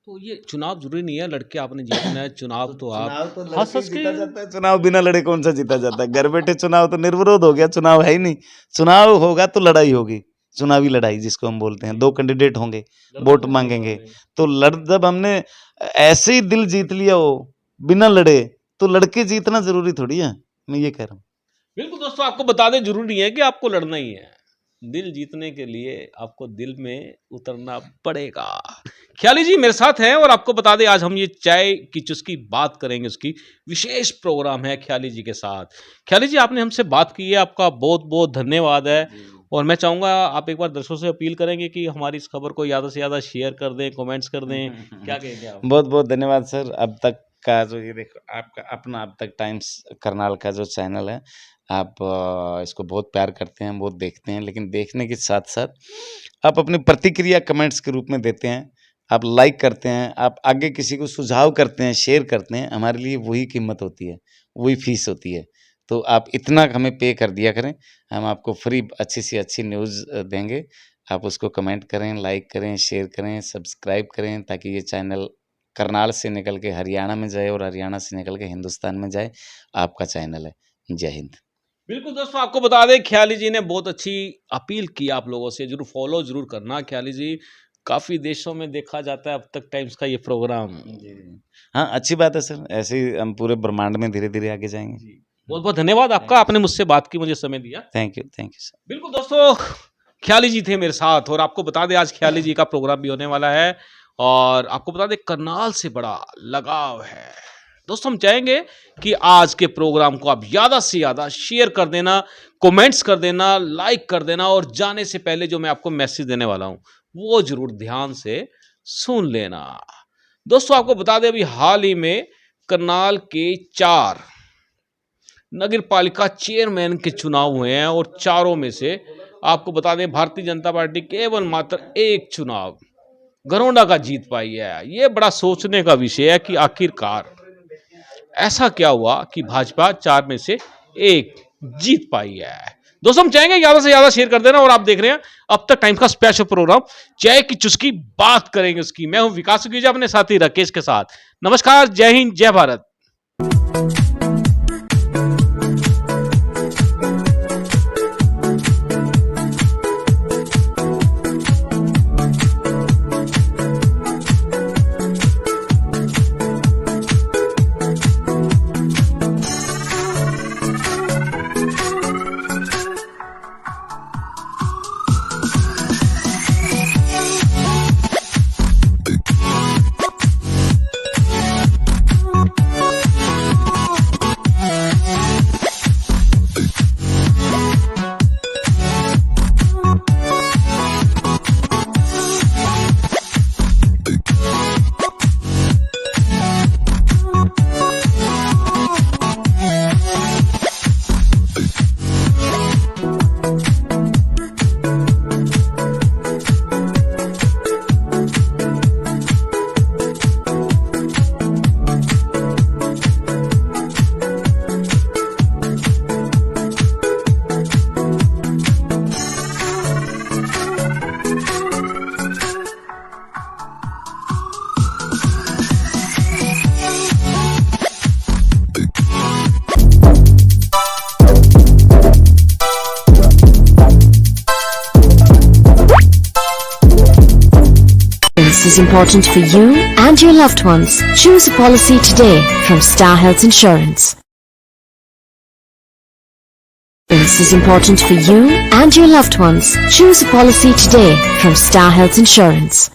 तो ये चुनाव ज़रूरी नहीं है लड़के आपने जीतना है, चुनाव तो आप चुनाव तो लड़के हँस-हँस जीता के जाता है, चुनाव बिना लड़े कौन सा जीता जाता है? घर बैठे चुनाव तो निर्विरोध हो गया, चुनाव है ही नहीं। चुनाव होगा तो लड़ाई होगी, चुनावी लड़ाई जिसको हम बोलते हैं, 2 कैंडिडेट होंगे, वोट माँगेंगे। तो जब हमने ऐसे ही दिल जीत लिया हो, बिना लड़े, तो लड़के जीतना ज़रूरी थोड़ी है, मैं ये कह रहा हूँ। बिल्कुल दोस्तों, आपको बता दें ज़रूरी नहीं है कि आपको लड़ना ही है। दिल जीतने के लिए आपको दिल में उतरना पड़ेगा। ख्याली जी मेरे साथ हैं, और आपको बता दें आज हम ये चाय की चुस्की बात करेंगे, उसकी विशेष प्रोग्राम है ख्याली जी के साथ। ख्याली जी आपने हमसे बात की है, आपका बहुत-बहुत धन्यवाद है, और मैं चाहूँगा आप एक बार दर्शकों से अपील करेंगे कि हमारी इस खबर को ज़्यादा से ज़्यादा शेयर कर दें, कमेंट्स कर दें। क्या कहेंगे आप? बहुत-बहुत धन्यवाद सर। अब तक का जो, ये देखो आपका अपना अब तक टाइम्स करनाल का जो चैनल है, आप इसको बहुत प्यार करते हैं, बहुत देखते हैं, लेकिन देखने के साथ-साथ आप अपनी प्रतिक्रिया कमेंट्स के रूप में देते हैं, आप लाइक करते हैं, आप आगे किसी को सुझाव करते हैं, शेयर करते हैं, हमारे लिए वही कीमत होती है, वही फ़ीस होती है। तो आप इतना हमें पे कर दिया करें, हम आपको फ्री अच्छी से अच्छी न्यूज़ देंगे। आप उसको कमेंट करें, लाइक करें, शेयर करें, सब्सक्राइब करें, ताकि ये चैनल करनाल से निकल के हरियाणा में जाए और हरियाणा से निकल के हिंदुस्तान में जाए। आपका चैनल है। जय हिंद। बिल्कुल दोस्तों, आपको बता दें ख्याली जी ने बहुत अच्छी अपील की आप लोगों से, ज़रूर फॉलो ज़रूर करना। ख्याली जी काफ़ी देशों में देखा जाता है अब तक टाइम्स का ये प्रोग्राम। हाँ, अच्छी बात है सर, ऐसे ही हम पूरे ब्रह्मांड में धीरे-धीरे आगे जाएँगे। बहुत-बहुत धन्यवाद आपका, आपने मुझसे बात की, मुझे समय दिया। Thank you sir. बिल्कुल दोस्तों, ख्याली जी थे मेरे साथ, और आपको बता दें आज ख्याली जी का प्रोग्राम भी होने वाला है, और आपको बता दें करनाल से बड़ा लगाव है। दोस्तों हम चाहेंगे कि आज के प्रोग्राम को आप ज़्यादा से ज़्यादा शेयर कर देना, कमेंट्स कर देना, लाइक कर देना, और जाने से पहले जो मैं आपको मैसेज देने वाला हूँ वो ज़रूर ध्यान से सुन लेना। दोस्तों आपको बता दें अभी हाल ही में करनाल के 4 नगर पालिका चेयरमैन के चुनाव हुए हैं, और चारों में से आपको बता दें भारतीय जनता पार्टी केवल मात्र एक चुनाव घरोंडा का जीत पाई है। ये बड़ा सोचने का विषय है कि आखिरकार ऐसा क्या हुआ कि भाजपा 4 में से 1 जीत पाई है। दोस्तों हम चाहेंगे ज़्यादा से ज़्यादा शेयर कर देना, और आप देख रहे हैं अब तक टाइम्स का स्पेशल प्रोग्राम चाय की चुस्की बात करेंगे उसकी। मैं हूं विकास सुखीजा अपने साथी राकेश के साथ। नमस्कार, जय हिंद, जय Bharat. is important for you and your loved ones. Choose a policy today from Star Health Insurance. This is important for you and your loved ones. Choose a policy today from Star Health Insurance.